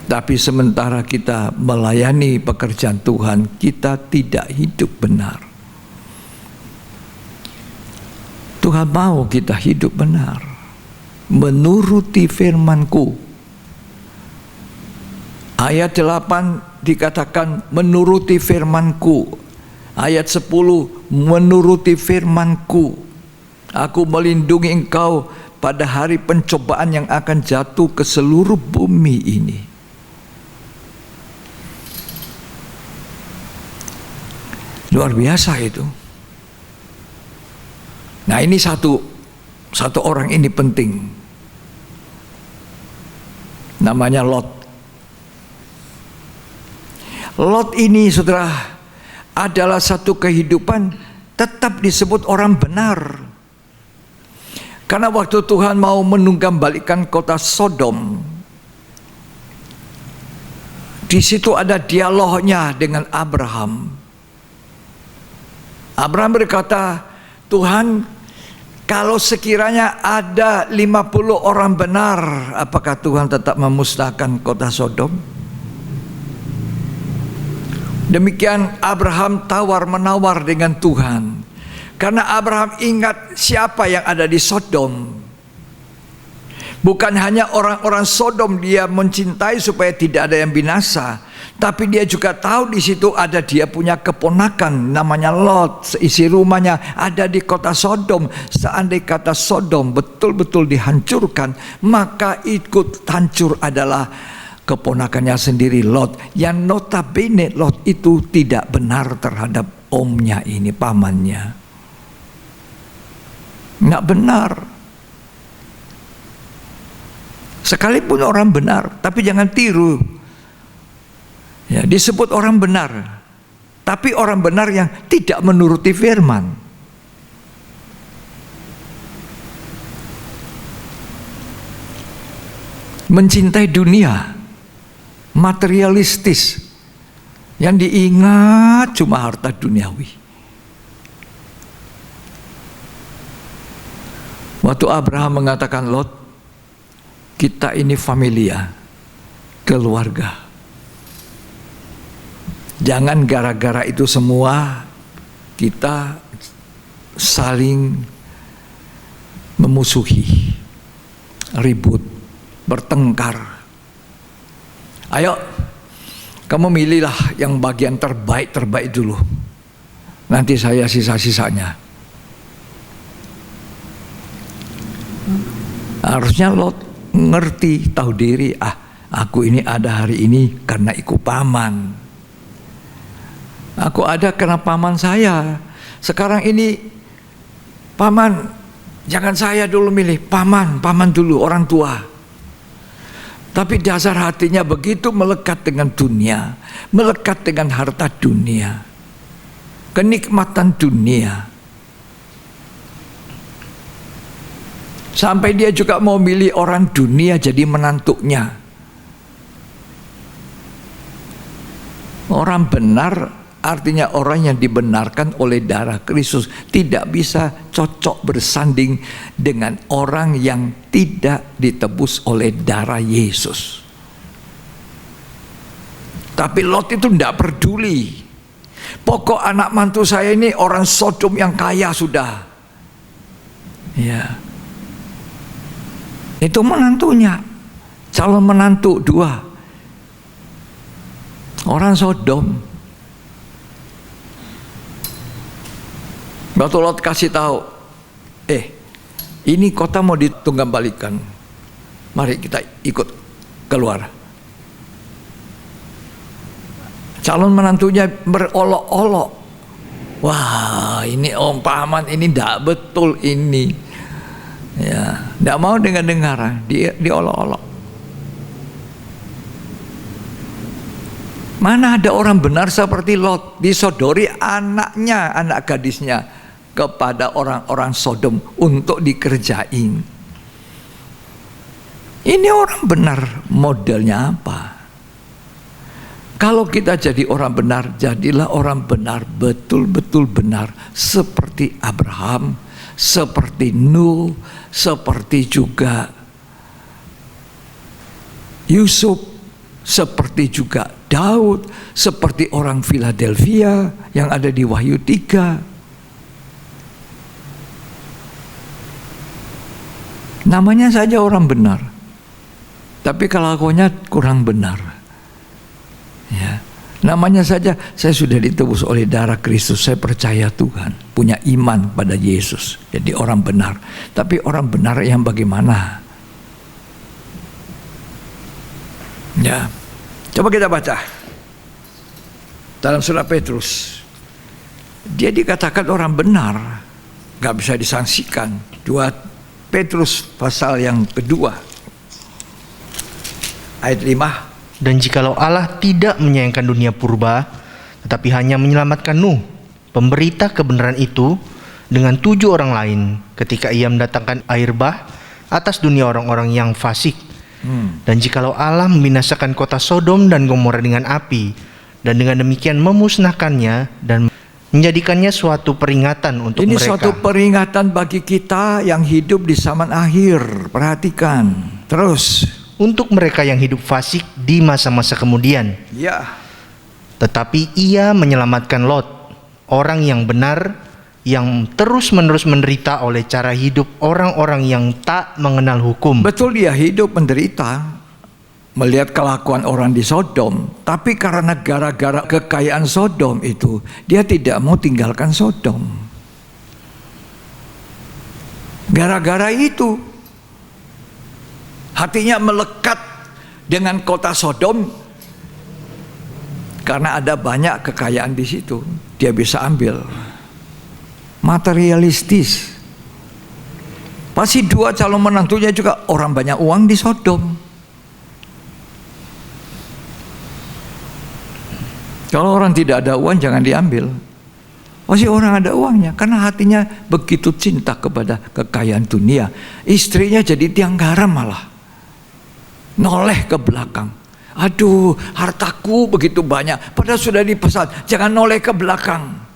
Tapi sementara kita melayani pekerjaan Tuhan, kita tidak hidup benar. Tuhan mau kita hidup benar, menuruti firman-Ku. Ayat 8 dikatakan menuruti firman-Ku. Ayat 10 menuruti firman-Ku. Aku melindungi engkau pada hari pencobaan yang akan jatuh ke seluruh bumi ini. Luar biasa itu. Nah, ini satu orang ini penting. Namanya Lot. Lot ini, saudara, adalah satu kehidupan tetap disebut orang benar. Karena waktu Tuhan mau menunggangbalikan kota Sodom, di situ ada dialognya dengan Abraham. Abraham berkata, Tuhan, kalau sekiranya ada 50 orang benar, apakah Tuhan tetap memusnahkan kota Sodom? Demikian Abraham tawar-menawar dengan Tuhan. Karena Abraham ingat siapa yang ada di Sodom. Bukan hanya orang-orang Sodom dia mencintai supaya tidak ada yang binasa, tapi dia juga tahu di situ ada dia punya keponakan namanya Lot, isi rumahnya ada di kota Sodom. Seandainya kata Sodom betul-betul dihancurkan, maka ikut hancur adalah keponakannya sendiri Lot, yang notabene Lot itu tidak benar terhadap omnya ini, pamannya. Nggak benar. Sekalipun orang benar, tapi jangan tiru. Ya, disebut orang benar, tapi orang benar yang tidak menuruti firman. Mencintai dunia, materialistis, yang diingat cuma harta duniawi. Waktu Abraham mengatakan, Lot, kita ini familia, keluarga. Jangan gara-gara itu semua kita saling memusuhi, ribut, bertengkar. Ayo, kamu milihlah yang bagian terbaik dulu. Nanti saya sisa-sisanya. Harusnya Lot ngerti, tahu diri, aku ini ada hari ini karena ikut paman. Aku ada karena paman saya. Sekarang ini paman, jangan saya dulu milih, paman dulu, orang tua. Tapi dasar hatinya begitu melekat dengan dunia, melekat dengan harta dunia, kenikmatan dunia. Sampai dia juga mau milih orang dunia jadi menantunya. Orang benar artinya orang yang dibenarkan oleh darah Kristus, tidak bisa cocok bersanding dengan orang yang tidak ditebus oleh darah Yesus. Tapi Lot itu tidak peduli. Pokok anak mantu saya ini orang Sodom yang kaya sudah. Ya. Itu menantunya, calon menantu 2 orang Sodom. Waktu Lot kasih tahu, ini kota mau ditunggangbalikan, mari kita ikut keluar. Calon menantunya berolok-olok, wah ini om paman ini tidak betul ini. Ya, tidak mau dengar-dengar, dia diolok-olok. Mana ada orang benar seperti Lot, disodori anaknya, anak gadisnya kepada orang-orang Sodom untuk dikerjain. Ini orang benar modelnya apa? Kalau kita jadi orang benar, jadilah orang benar, betul-betul benar seperti Abraham, seperti Nuh, seperti juga Yusuf, seperti juga Daud, seperti orang Philadelphia yang ada di Wahyu 3. Namanya saja orang benar, tapi kelakuannya kurang benar. Ya. Namanya saja saya sudah ditebus oleh darah Kristus, saya percaya Tuhan, punya iman pada Yesus, jadi orang benar. Tapi orang benar yang bagaimana? Ya, coba kita baca dalam surat Petrus. Dia dikatakan orang benar, gak bisa disangsikan. 2 Petrus pasal yang kedua ayat 5. Dan jikalau Allah tidak menyayangkan dunia purba, tetapi hanya menyelamatkan Nuh, pemberita kebenaran itu, dengan 7 orang lain, ketika ia mendatangkan air bah atas dunia orang-orang yang fasik. Dan jikalau Allah membinasakan kota Sodom dan Gomora dengan api, dan dengan demikian memusnahkannya dan menjadikannya suatu peringatan untuk Ini mereka. suatu peringatan bagi kita yang hidup di zaman akhir. Perhatikan. Terus. Untuk mereka yang hidup fasik di masa-masa kemudian. Ya. Tetapi ia menyelamatkan Lot, orang yang benar, yang terus-menerus menderita oleh cara hidup orang-orang yang tak mengenal hukum. Betul, dia hidup menderita melihat kelakuan orang di Sodom, tapi karena gara-gara kekayaan Sodom itu, dia tidak mau tinggalkan Sodom. Gara-gara itu hatinya melekat dengan kota Sodom, karena ada banyak kekayaan di situ, dia bisa ambil. Materialistis. Pasti 2 calon menantunya juga orang banyak uang di Sodom. Kalau orang tidak ada uang jangan diambil. Pasti orang ada uangnya, karena hatinya begitu cinta kepada kekayaan dunia. Istrinya jadi tiang garam, malah noleh ke belakang. Aduh, hartaku begitu banyak, padahal sudah dipesan jangan noleh ke belakang.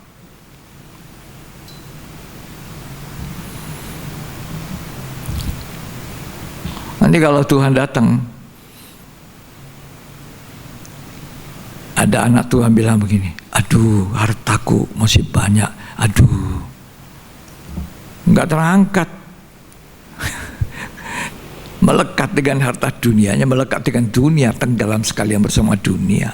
Nanti kalau Tuhan datang, ada anak Tuhan bilang begini, aduh hartaku masih banyak, aduh nggak terangkat. Melekat dengan harta dunianya, melekat dengan dunia, tenggelam sekalian bersama dunia.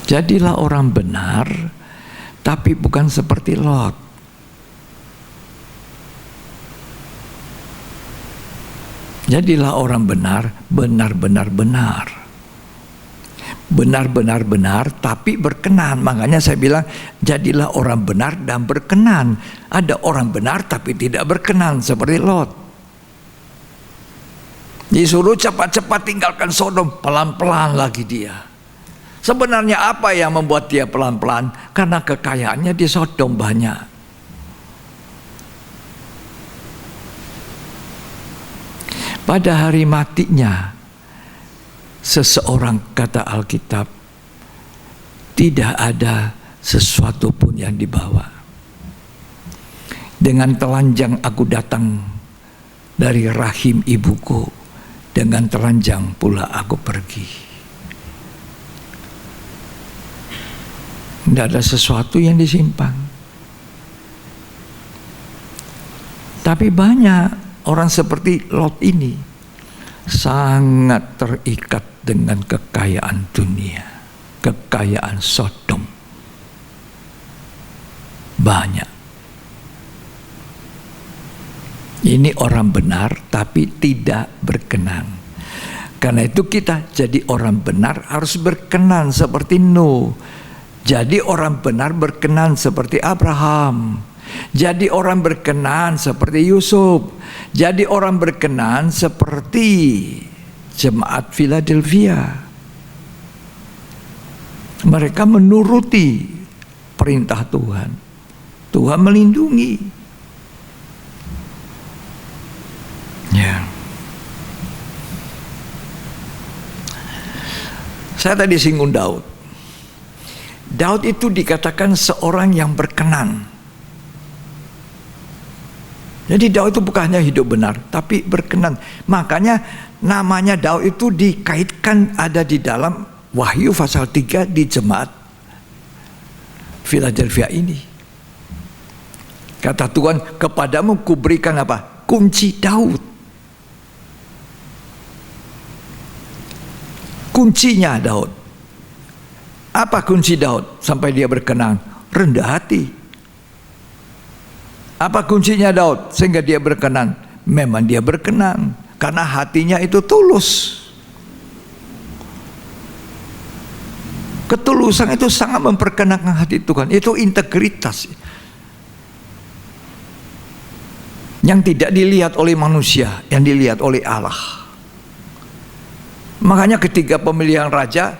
Jadilah orang benar, tapi bukan seperti Lot. Jadilah orang benar, benar-benar benar. Benar-benar benar, tapi berkenan. Makanya saya bilang, jadilah orang benar dan berkenan. Ada orang benar tapi tidak berkenan, seperti Lot. Disuruh cepat-cepat tinggalkan Sodom, pelan-pelan lagi dia. Sebenarnya apa yang membuat dia pelan-pelan? Karena kekayaannya di Sodom banyak. Pada hari matinya seseorang, kata Alkitab, tidak ada sesuatu pun yang dibawa. Dengan telanjang aku datang dari rahim ibuku, dengan telanjang pula aku pergi. Tidak ada sesuatu yang disimpan. Tapi banyak orang seperti Lot ini sangat terikat dengan kekayaan dunia, kekayaan Sodom. Banyak. Ini orang benar tapi tidak berkenan. Karena itu kita jadi orang benar harus berkenan seperti Nuh. Jadi orang benar berkenan seperti Abraham. Jadi orang berkenan seperti Yusuf. Jadi orang berkenan seperti jemaat Philadelphia. Mereka menuruti perintah Tuhan. Tuhan melindungi. Ya. Saya tadi singgung Daud. Daud itu dikatakan seorang yang berkenan. Jadi Daud itu bukan hanya hidup benar, tapi berkenan. Makanya namanya Daud itu dikaitkan ada di dalam Wahyu pasal 3 di jemaat Philadelphia ini. Kata Tuhan, kepadamu kuberikan apa? Kunci Daud. Kuncinya Daud. Apa kunci Daud sampai dia berkenan? Rendah hati. Apa kuncinya Daud sehingga dia berkenan? Memang dia berkenan karena hatinya itu tulus. Ketulusan itu sangat memperkenankan hati Tuhan. Itu integritas yang tidak dilihat oleh manusia, yang dilihat oleh Allah. Makanya ketika pemilihan raja,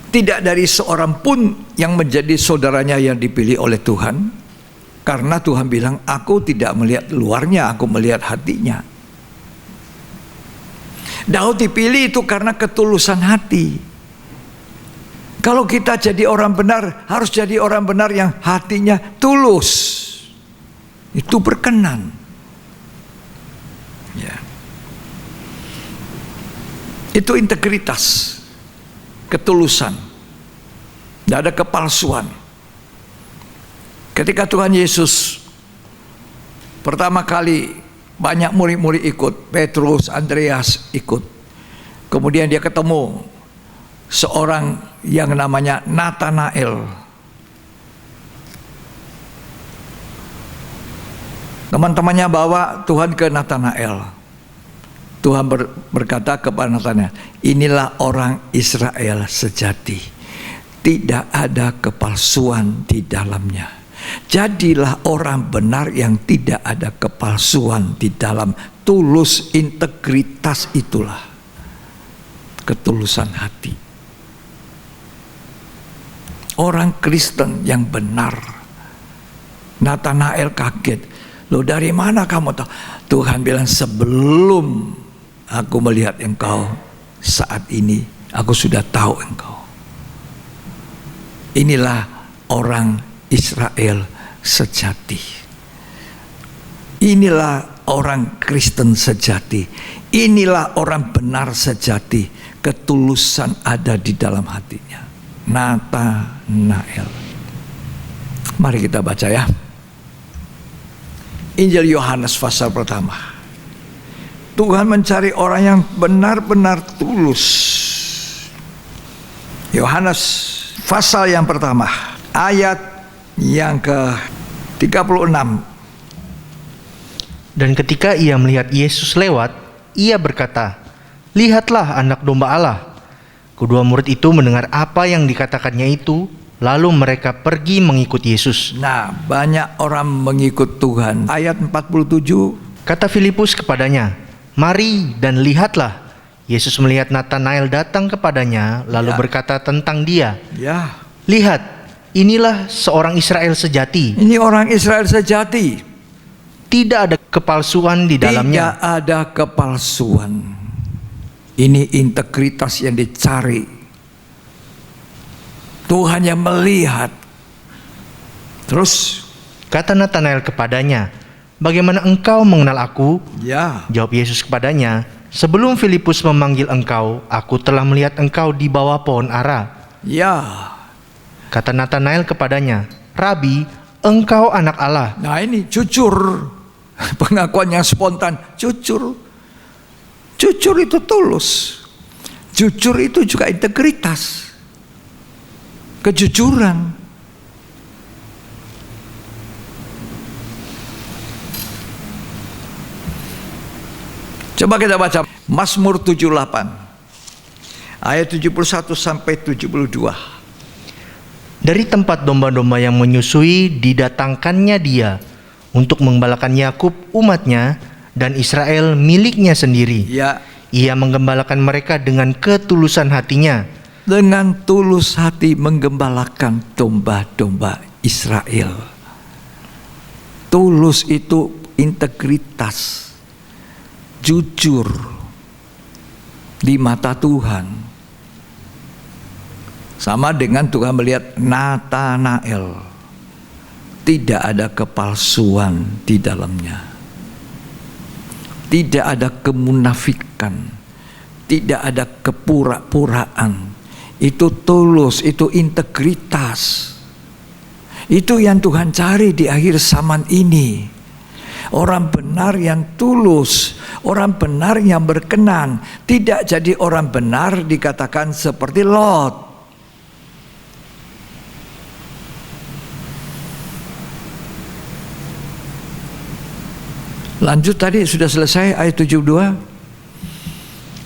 tidak dari seorang pun yang menjadi saudaranya yang dipilih oleh Tuhan, karena Tuhan bilang, aku tidak melihat luarnya, aku melihat hatinya. Daud dipilih itu karena ketulusan hati. Kalau kita jadi orang benar, harus jadi orang benar yang hatinya tulus. Itu berkenan. Ya. Itu integritas, ketulusan. Tidak ada kepalsuan. Ketika Tuhan Yesus pertama kali, banyak murid-murid ikut, Petrus, Andreas ikut. Kemudian dia ketemu seorang yang namanya Nathanael. Teman-temannya bawa Tuhan ke Nathanael. Tuhan berkata kepada Nathanael, inilah orang Israel sejati, tidak ada kepalsuan di dalamnya. Jadilah orang benar yang tidak ada kepalsuan di dalam. Tulus, integritas, itulah ketulusan hati. Orang Kristen yang benar. Nathanael kaget, loh dari mana kamu tahu? Tuhan bilang, sebelum aku melihat engkau saat ini, aku sudah tahu engkau. Inilah orang Israel sejati. Inilah orang Kristen sejati. Inilah orang benar sejati. Ketulusan ada di dalam hatinya. Nathanael. Mari kita baca ya. Injil Yohanes pasal pertama. Tuhan mencari orang yang benar-benar tulus. Yohanes pasal yang pertama, ayat yang ke-36. Dan ketika ia melihat Yesus lewat, ia berkata, lihatlah anak domba Allah. Kedua murid itu mendengar apa yang dikatakannya itu, lalu mereka pergi mengikut Yesus. Nah, banyak orang mengikut Tuhan. Ayat 47. Kata Filipus kepadanya, mari dan lihatlah. Yesus melihat Nathanael datang kepadanya, lalu berkata tentang dia, Ya, lihat, inilah seorang Israel sejati. ini orang Israel sejati. Tidak ada kepalsuan di dalamnya. Tidak ada kepalsuan. Ini integritas yang dicari. Tuhan yang melihat. Terus Kata Nathanael kepadanya, bagaimana engkau mengenal aku? ya, Jawab Yesus kepadanya, sebelum Filipus memanggil engkau, aku telah melihat engkau di bawah pohon ara. ya. Kata Nathanael kepadanya, Rabi, engkau anak Allah. Nah ini jujur. Pengakuan yang spontan. Jujur. Jujur itu tulus. Jujur itu juga integritas. Kejujuran. Coba kita baca Mazmur 78. Ayat 71 sampai 72. Dari tempat domba-domba yang menyusui didatangkannya dia untuk menggembalakan Yakub umatnya dan Israel miliknya sendiri. Ya, Ia menggembalakan mereka dengan ketulusan hatinya. dengan tulus hati menggembalakan domba-domba Israel. Tulus itu integritas, jujur di mata Tuhan. Sama dengan Tuhan melihat Nathanael, tidak ada kepalsuan di dalamnya, tidak ada kemunafikan, tidak ada kepura-puraan. Itu tulus, itu integritas. Itu yang Tuhan cari di akhir zaman ini. Orang benar yang tulus, orang benar yang berkenan. Tidak jadi orang benar dikatakan seperti Lot. Lanjut tadi sudah selesai ayat 72.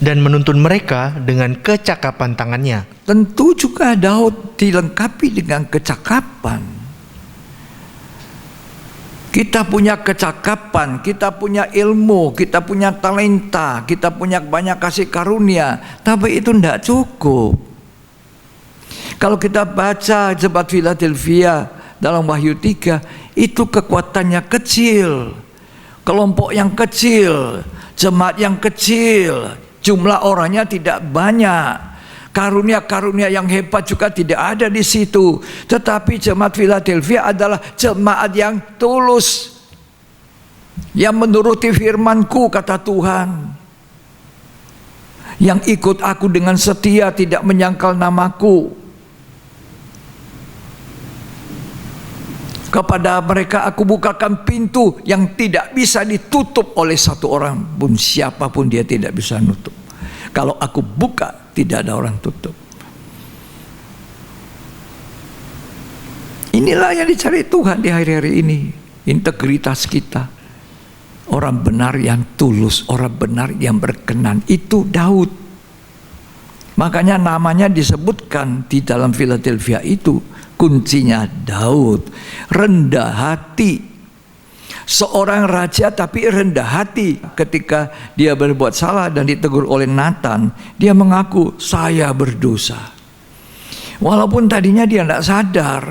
Dan menuntun mereka dengan kecakapan tangannya. Tentu juga Daud dilengkapi dengan kecakapan. Kita punya kecakapan, kita punya ilmu, kita punya talenta, kita punya banyak kasih karunia, tapi itu tidak cukup. Kalau kita baca jemaat Philadelphia dalam Wahyu 3, itu kekuatannya kecil, kelompok yang kecil, jemaat yang kecil, jumlah orangnya tidak banyak. Karunia-karunia yang hebat juga tidak ada di situ. Tetapi jemaat Philadelphia adalah jemaat yang tulus, yang menuruti firman-Ku, kata Tuhan, yang ikut Aku dengan setia, tidak menyangkal nama-Ku. Kepada mereka Aku bukakan pintu yang tidak bisa ditutup oleh satu orang pun, siapapun dia tidak bisa nutup. Kalau Aku buka, tidak ada orang tutup. Inilah yang dicari Tuhan di hari-hari ini. Integritas kita. Orang benar yang tulus, orang benar yang berkenan. Itu Daud. Makanya namanya disebutkan di dalam Philadelphia itu. Kuncinya Daud. Rendah hati. Seorang raja tapi rendah hati. Ketika dia berbuat salah dan ditegur oleh Nathan, dia mengaku, saya berdosa. Walaupun tadinya dia tidak sadar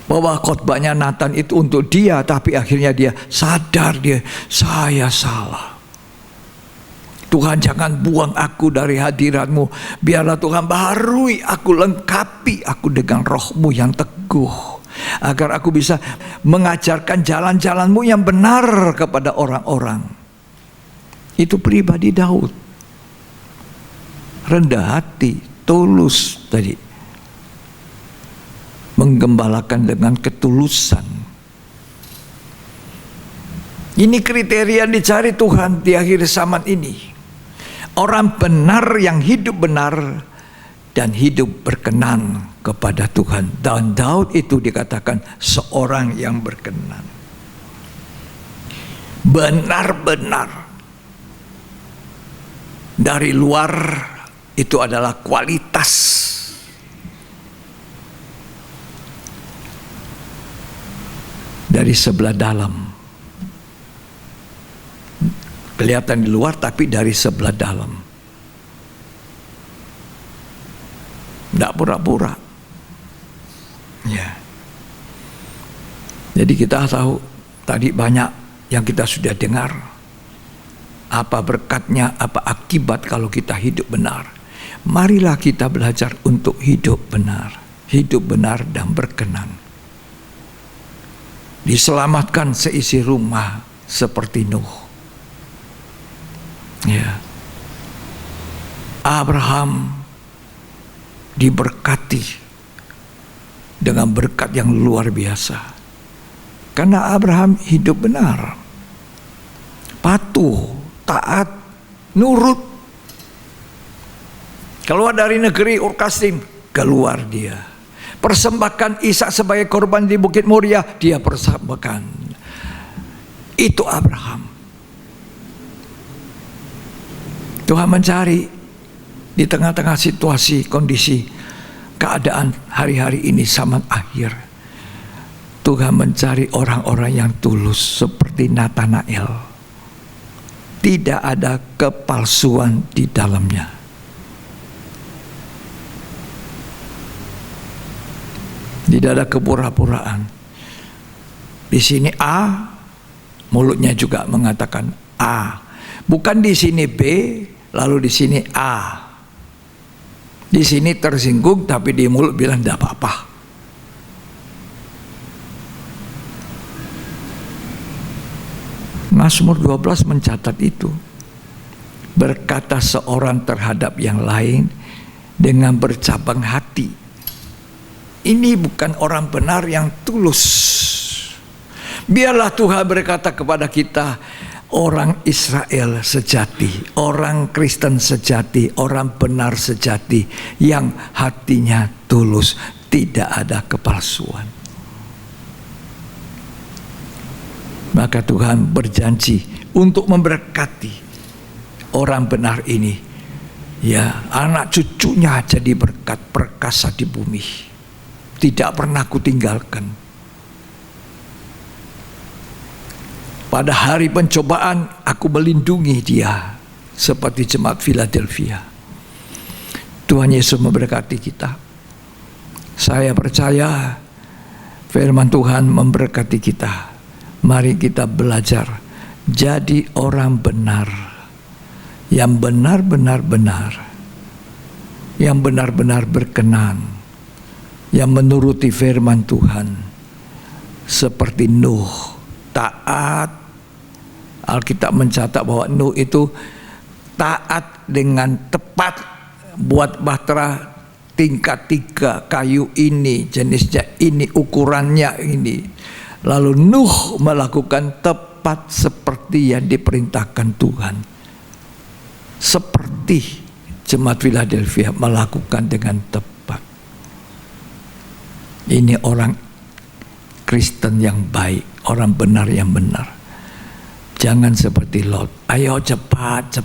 bahwa khotbahnya Nathan itu untuk dia, tapi akhirnya dia sadar, saya salah. Tuhan, jangan buang aku dari hadirat-Mu. Biarlah Tuhan baharui aku, lengkapi aku dengan roh-Mu yang teguh, agar aku bisa mengajarkan jalan-jalan-Mu yang benar kepada orang-orang. Itu pribadi Daud. Rendah hati, tulus tadi. Menggembalakan dengan ketulusan. Ini kriteria yang dicari Tuhan di akhir zaman ini. Orang benar yang hidup benar dan hidup berkenan kepada Tuhan. Dan Daud itu dikatakan seorang yang berkenan. Benar-benar. Dari luar itu adalah kualitas. Dari sebelah dalam. Kelihatan di luar tapi dari sebelah dalam. Tidak pura-pura. Ya. Jadi kita tahu tadi banyak yang kita sudah dengar. Apa berkatnya, apa akibat kalau kita hidup benar. Marilah kita belajar untuk hidup benar. Hidup benar dan berkenan. Diselamatkan seisi rumah seperti Nuh. Ya. Abraham diberkati dengan berkat yang luar biasa. Karena Abraham hidup benar. Patuh, taat, nurut. Keluar dari negeri Ur-Kasdim, keluar dia. Persembahkan Ishak sebagai korban di Bukit Moria, dia persembahkan. Itu Abraham. Tuhan mencari di tengah-tengah situasi, kondisi, keadaan hari-hari ini zaman akhir. Tuhan mencari orang-orang yang tulus seperti Nathanael. Tidak ada kepalsuan di dalamnya. Tidak ada kepura-puraan. Di sini A, mulutnya juga mengatakan A. Bukan di sini B, lalu di sini A. Di sini tersinggung tapi di mulut bilang tidak apa-apa. Mazmur 12 mencatat itu. Berkata seorang terhadap yang lain dengan bercabang hati. Ini bukan orang benar yang tulus. Biarlah Tuhan berkata kepada kita, orang Israel sejati, orang Kristen sejati, orang benar sejati, yang hatinya tulus, tidak ada kepalsuan. Maka Tuhan berjanji untuk memberkati orang benar ini. Ya, anak cucunya jadi berkat perkasa di bumi. Tidak pernah kutinggalkan. Pada hari pencobaan aku melindungi dia seperti jemaat Philadelphia. Tuhan Yesus memberkati kita. Saya percaya firman Tuhan memberkati kita. Mari kita belajar jadi orang benar, yang benar-benar benar, yang benar-benar berkenan, yang menuruti firman Tuhan, seperti Nuh, taat. Alkitab mencatat bahwa Nuh itu taat dengan tepat buat bahtera tingkat 3, kayu ini, jenisnya ini, ukurannya ini. Lalu Nuh melakukan tepat seperti yang diperintahkan Tuhan. Seperti jemaat Philadelphia melakukan dengan tepat. Ini orang Kristen yang baik, orang benar yang benar. Jangan seperti Lot. Ayo cepat,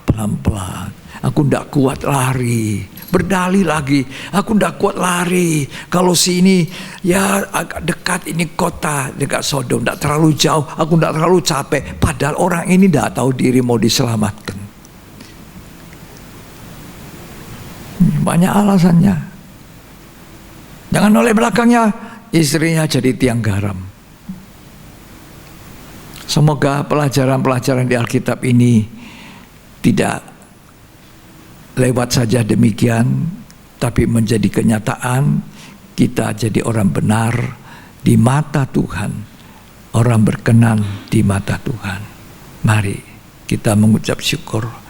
pelan-pelan. Aku tidak kuat lari. Berdalih lagi, aku tidak kuat lari. Kalau sini ya agak dekat, ini kota dekat Sodom, tidak terlalu jauh. Aku tidak terlalu capek. Padahal orang ini tidak tahu diri mau diselamatkan. Banyak alasannya. Jangan oleh belakangnya istrinya jadi tiang garam. Semoga pelajaran-pelajaran di Alkitab ini tidak lewat saja demikian, tapi menjadi kenyataan kita jadi orang benar di mata Tuhan, orang berkenan di mata Tuhan. Mari kita mengucap syukur.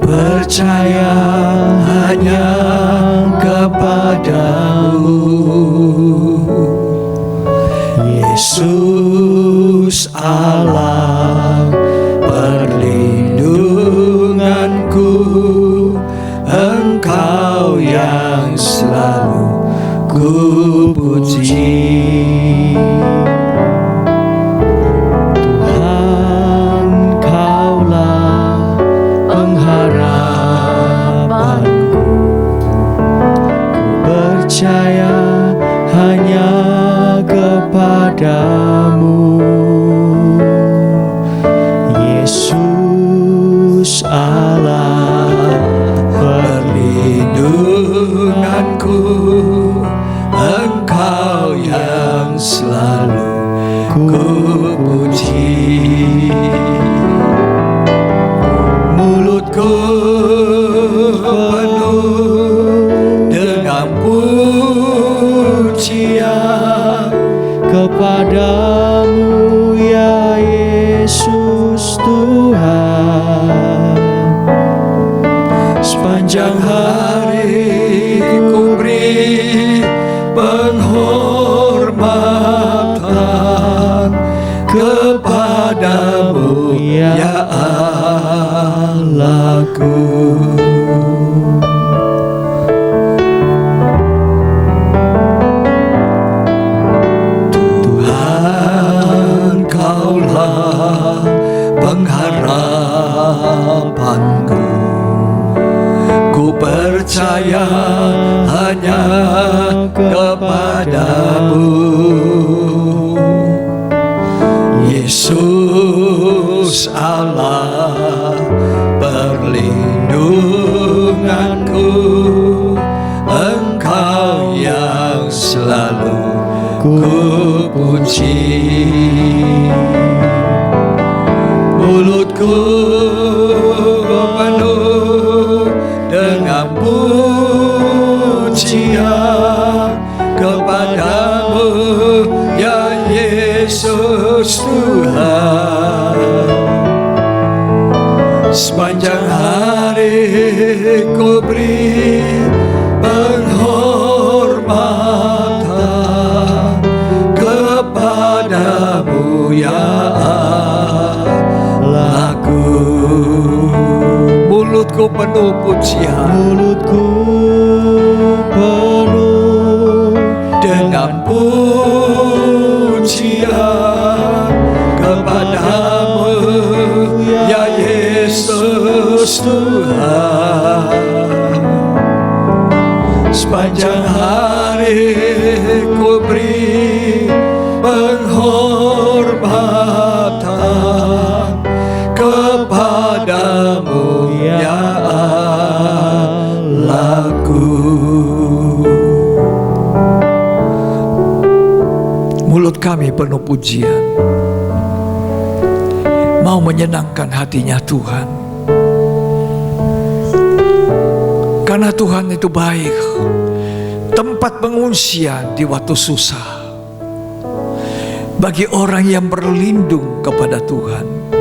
Percaya hanya kepadamu, Yesus Allah perlindunganku, Engkau yang selalu ku puji. Percaya hanya kepadamu, Yesus Allah perlindunganku, Engkau yang selalu ku puji. Mulutku penuh dengan pujian kepadamu ya Yesus Tuhan. Sepanjang hari ku beri penghormatan kepadamu ya Allahku. Pengharapanku, ku percaya hanya kepadamu, Yesus Allah perlindunganku, Engkau yang selalu ku puji. Mulutku penuh dengan pujian kepadamu ya Yesus Tuhan. Sepanjang hari ku beri penghormatan kepadamu ya Allah. mulutku penuh pujian, mulutku penuh dengan pujian kepadamu ya Yesus Tuhan. Sepanjang hari ku beri penghormatan kepadamu ya Allahku. Mulut kami penuh pujian, mau menyenangkan hatinya Tuhan. Karena Tuhan itu baik, tempat pengungsian di waktu susah bagi orang yang berlindung kepada Tuhan,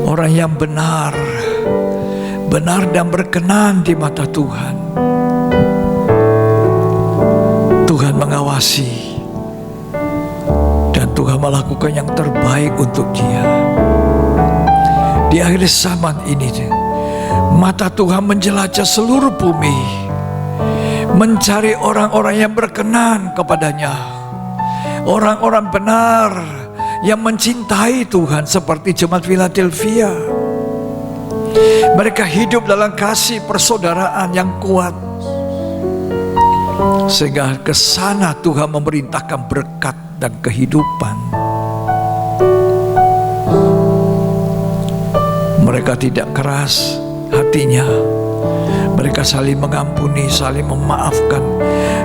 orang yang benar dan berkenan di mata Tuhan. Tuhan mengawasi dan Tuhan melakukan yang terbaik untuk dia. Di akhir zaman ini, mata Tuhan menjelajah seluruh bumi, mencari orang-orang yang berkenan kepadanya, orang-orang benar yang mencintai Tuhan seperti jemaat Philadelphia. Mereka hidup dalam kasih persaudaraan yang kuat, sehingga ke sana Tuhan memerintahkan berkat dan kehidupan. Mereka tidak keras hatinya, mereka saling mengampuni, saling memaafkan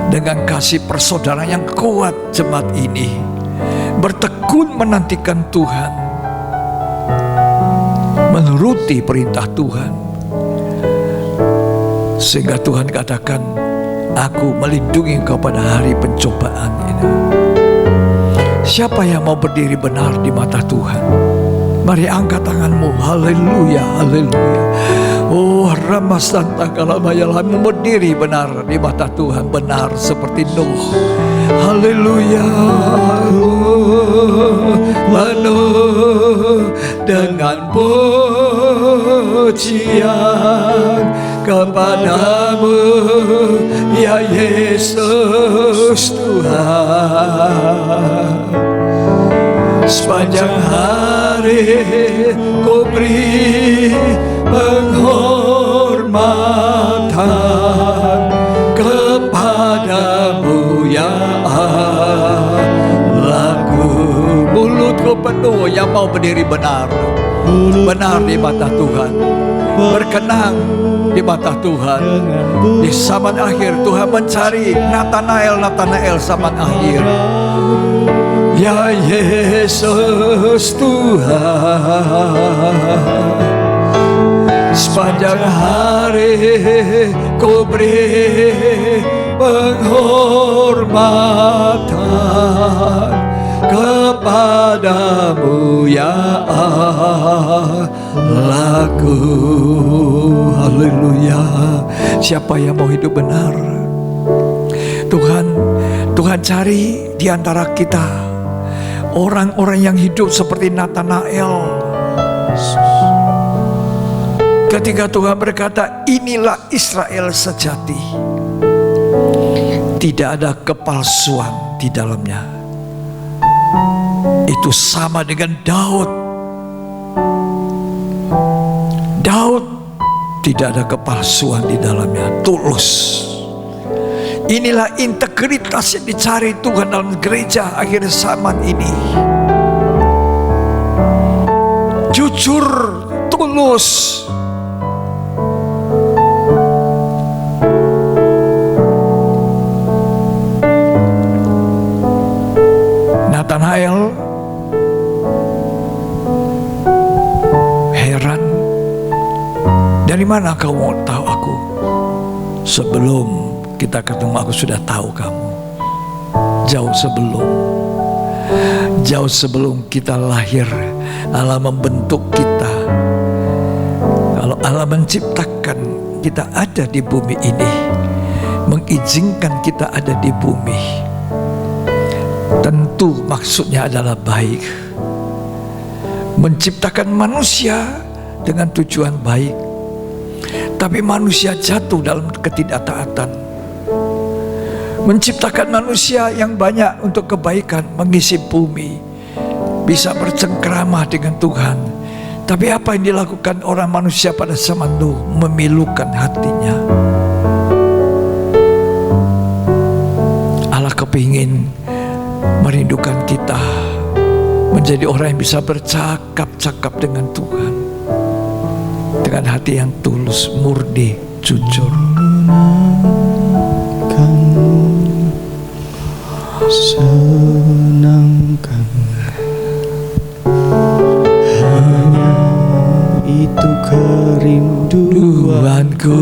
dengan kasih persaudaraan yang kuat. Jemaat ini bertekun menantikan Tuhan, menuruti perintah Tuhan, sehingga Tuhan katakan, aku melindungi engkau pada hari pencobaan ini. Siapa yang mau berdiri benar di mata Tuhan? Mari angkat tanganmu. Haleluya, haleluya. Oh, Ramasanta Kalamayalah, berdiri benar di mata Tuhan, benar seperti Nuh. Haleluya. Penuh dengan pujian kepadamu ya Yesus Tuhan. Sepanjang hari ku beri penghormatan kepadamu ya Allahku. Mulutku penuh yang mau berdiri benar, benar di mata Tuhan, berkenan di mata Tuhan. Di zaman akhir Tuhan mencari Nathanael zaman akhir. Ya Yesus Tuhan, sepanjang hari ku beri penghormatan kepadamu ya Allahku. Haleluya. Siapa yang mau hidup benar? Tuhan cari di antara kita orang-orang yang hidup seperti Nathanael. Ketika Tuhan berkata, inilah Israel sejati, tidak ada kepalsuan di dalamnya. Itu sama dengan Daud. Tidak ada kepalsuan di dalamnya, tulus. Inilah integritas yang dicari Tuhan dalam gereja akhir zaman ini. Jujur, tulus. Nathanael heran, dari mana kau mau tahu aku? Sebelum kita ketemu aku sudah tahu kamu. Jauh sebelum kita lahir, Allah membentuk kita. Kalau Allah menciptakan kita ada di bumi ini, mengizinkan kita ada di bumi, tentu maksudnya adalah baik. Menciptakan manusia dengan tujuan baik, Tapi manusia jatuh dalam ketidaktaatan. Menciptakan manusia yang banyak untuk kebaikan, mengisi bumi, bisa bercengkrama dengan Tuhan. Tapi apa yang dilakukan orang manusia pada zaman Nuh? Memilukan hatinya. Allah kepingin merindukan kita menjadi orang yang bisa bercakap-cakap dengan Tuhan dengan hati yang tulus, murni, jujur. Senangkan, hanya itu kerinduanku,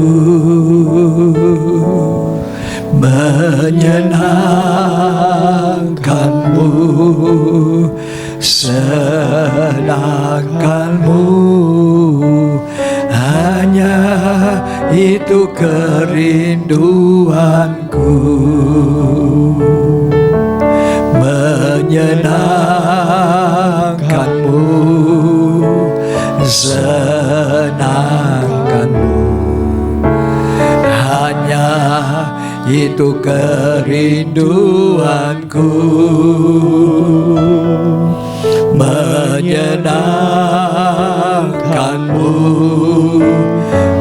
menyenangkanmu, senangkanmu, hanya itu kerinduanku, menyenangkanmu, senangkanmu, hanya itu kerinduanku, menyenangkanmu,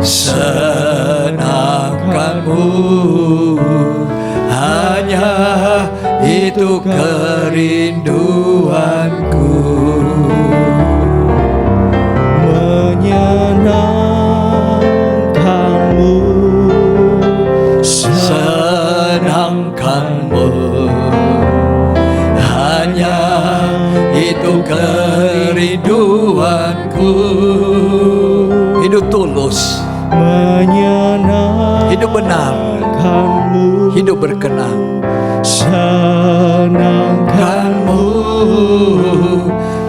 senangkanmu, hanya itu kerinduanku, menyenangkanmu, senangkanmu, hanya itu kerinduanku. Hidup tulus, hidup benar, hidup berkenan, senangkanmu,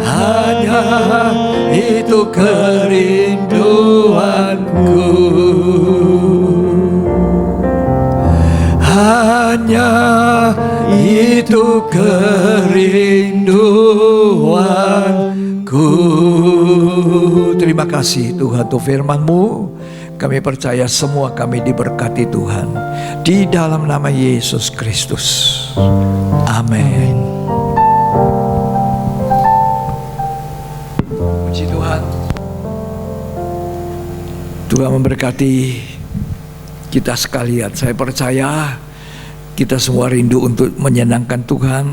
hanya itu kerinduanku, hanya itu kerinduanku. Terima kasih Tuhan untuk firman-Mu. Kami percaya semua kami diberkati Tuhan di dalam nama Yesus Kristus. Amin. Puji Tuhan. Tuhan memberkati kita sekalian. Saya percaya kita semua rindu untuk menyenangkan Tuhan,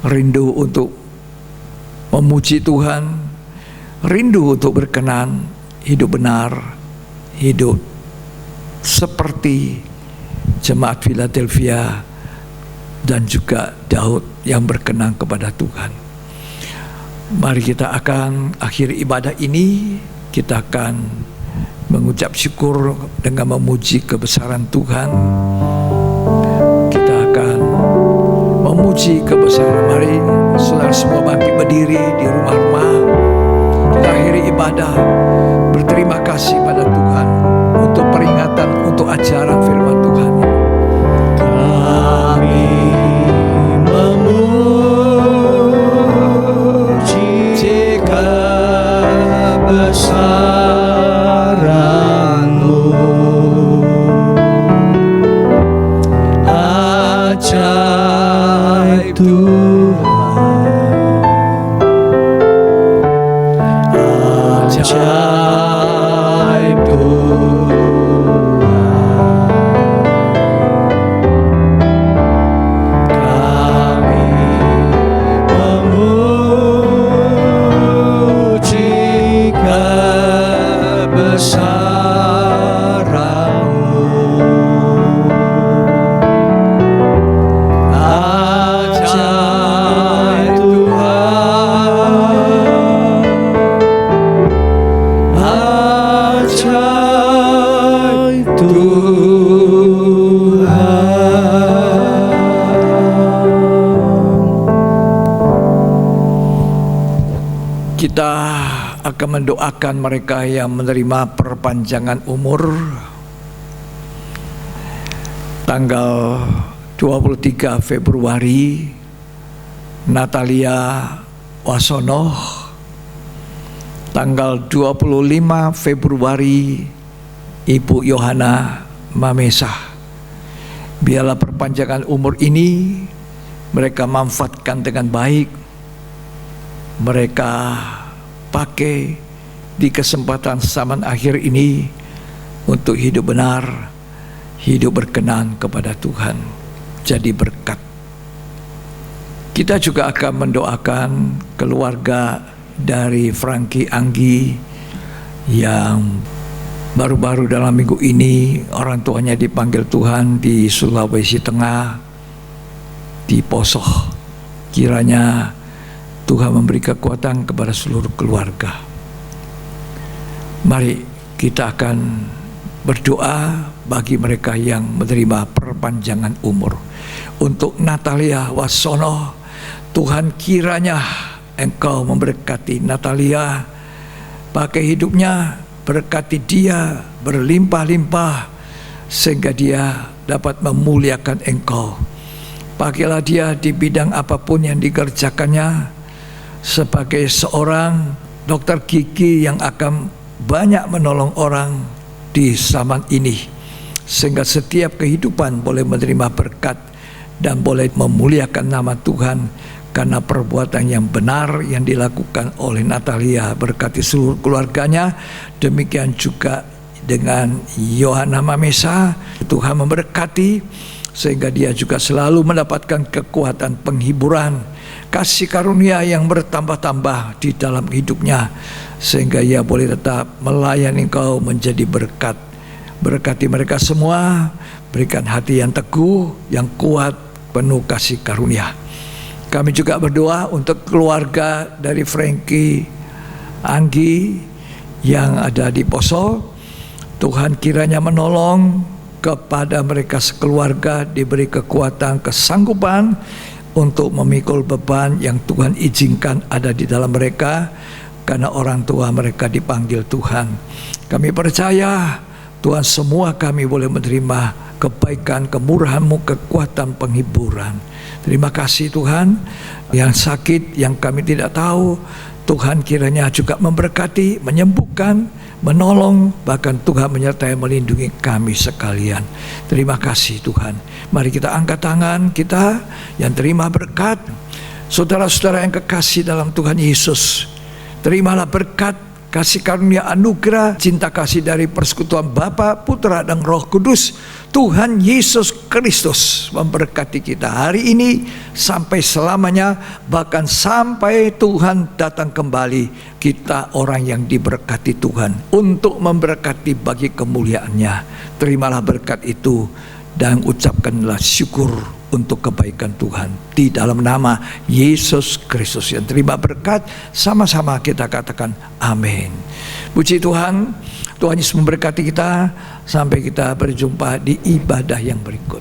rindu untuk memuji Tuhan, rindu untuk berkenan, hidup benar, hidup seperti jemaat Philadelphia dan juga Daud yang berkenan kepada Tuhan. Mari kita akan akhiri ibadah ini. Kita akan mengucap syukur dengan memuji kebesaran Tuhan. Kita akan memuji kebesaran. Mari saudara semua bangkit berdiri di rumah-rumah. Kita akhiri ibadah berterima kasih pada Tuhan untuk peringatan, untuk ajaran firman Tuhan. Kami memuji kebesaran-Mu, ajaib Tuhan, ajaib Tuhan. Kami memuji kebesaran-Mu, ajaib Tuhan, ajaib Tuhan. Kita akan mendoakan mereka yang menerima perpanjangan umur tanggal 23 Februari, Natalia Wasono. Tanggal 25 Februari, Ibu Yohana Mamesa. Biarlah perpanjangan umur ini mereka manfaatkan dengan baik, mereka pakai di kesempatan zaman akhir ini untuk hidup benar, hidup berkenan kepada Tuhan, jadi berkat. Kita juga akan mendoakan keluarga dari Frankie Anggi yang baru-baru dalam minggu ini orang tuanya dipanggil Tuhan di Sulawesi Tengah, di Posoh. Kiranya Tuhan memberi kekuatan kepada seluruh keluarga. Mari kita akan berdoa bagi mereka yang menerima perpanjangan umur. Untuk Natalia Wasono, Tuhan kiranya Engkau memberkati Natalia, pakai hidupnya, berkati dia berlimpah-limpah sehingga dia dapat memuliakan Engkau. Pakailah dia di bidang apapun yang dikerjakannya sebagai seorang dokter gigi yang akan banyak menolong orang di zaman ini, sehingga setiap kehidupan boleh menerima berkat dan boleh memuliakan nama Tuhan karena perbuatan yang benar yang dilakukan oleh Natalia. Berkati seluruh keluarganya. Demikian juga dengan Yohana Mamesa, Tuhan memberkati sehingga dia juga selalu mendapatkan kekuatan penghiburan, kasih karunia yang bertambah-tambah di dalam hidupnya, sehingga ia boleh tetap melayani Engkau menjadi berkat. Berkati mereka semua, berikan hati yang teguh, yang kuat, penuh kasih karunia. Kami juga berdoa untuk keluarga dari Frankie Anggi yang ada di Poso. Tuhan kiranya menolong kepada mereka sekeluarga, diberi kekuatan, kesanggupan untuk memikul beban yang Tuhan izinkan ada di dalam mereka, karena orang tua mereka dipanggil Tuhan. Kami percaya Tuhan, semua kami boleh menerima kebaikan, kemurahan-Mu, kekuatan penghiburan. Terima kasih Tuhan. Yang sakit, yang kami tidak tahu, Tuhan kiranya juga memberkati, menyembuhkan, menolong, bahkan Tuhan menyertai, melindungi kami sekalian. Terima kasih Tuhan. Mari kita angkat tangan kita yang terima berkat. Saudara-saudara yang kekasih dalam Tuhan Yesus, terimalah berkat, kasih karunia, anugerah, cinta kasih dari persekutuan Bapa, Putra dan Roh Kudus. Tuhan Yesus Kristus memberkati kita hari ini sampai selamanya, bahkan sampai Tuhan datang kembali. Kita orang yang diberkati Tuhan untuk memberkati bagi kemuliaan-Nya. Terimalah berkat itu dan ucapkanlah syukur untuk kebaikan Tuhan di dalam nama Yesus Kristus. Yang terima berkat, sama-sama kita katakan amin. Puji Tuhan. Tuhan Yesus memberkati kita sampai kita berjumpa di ibadah yang berikut.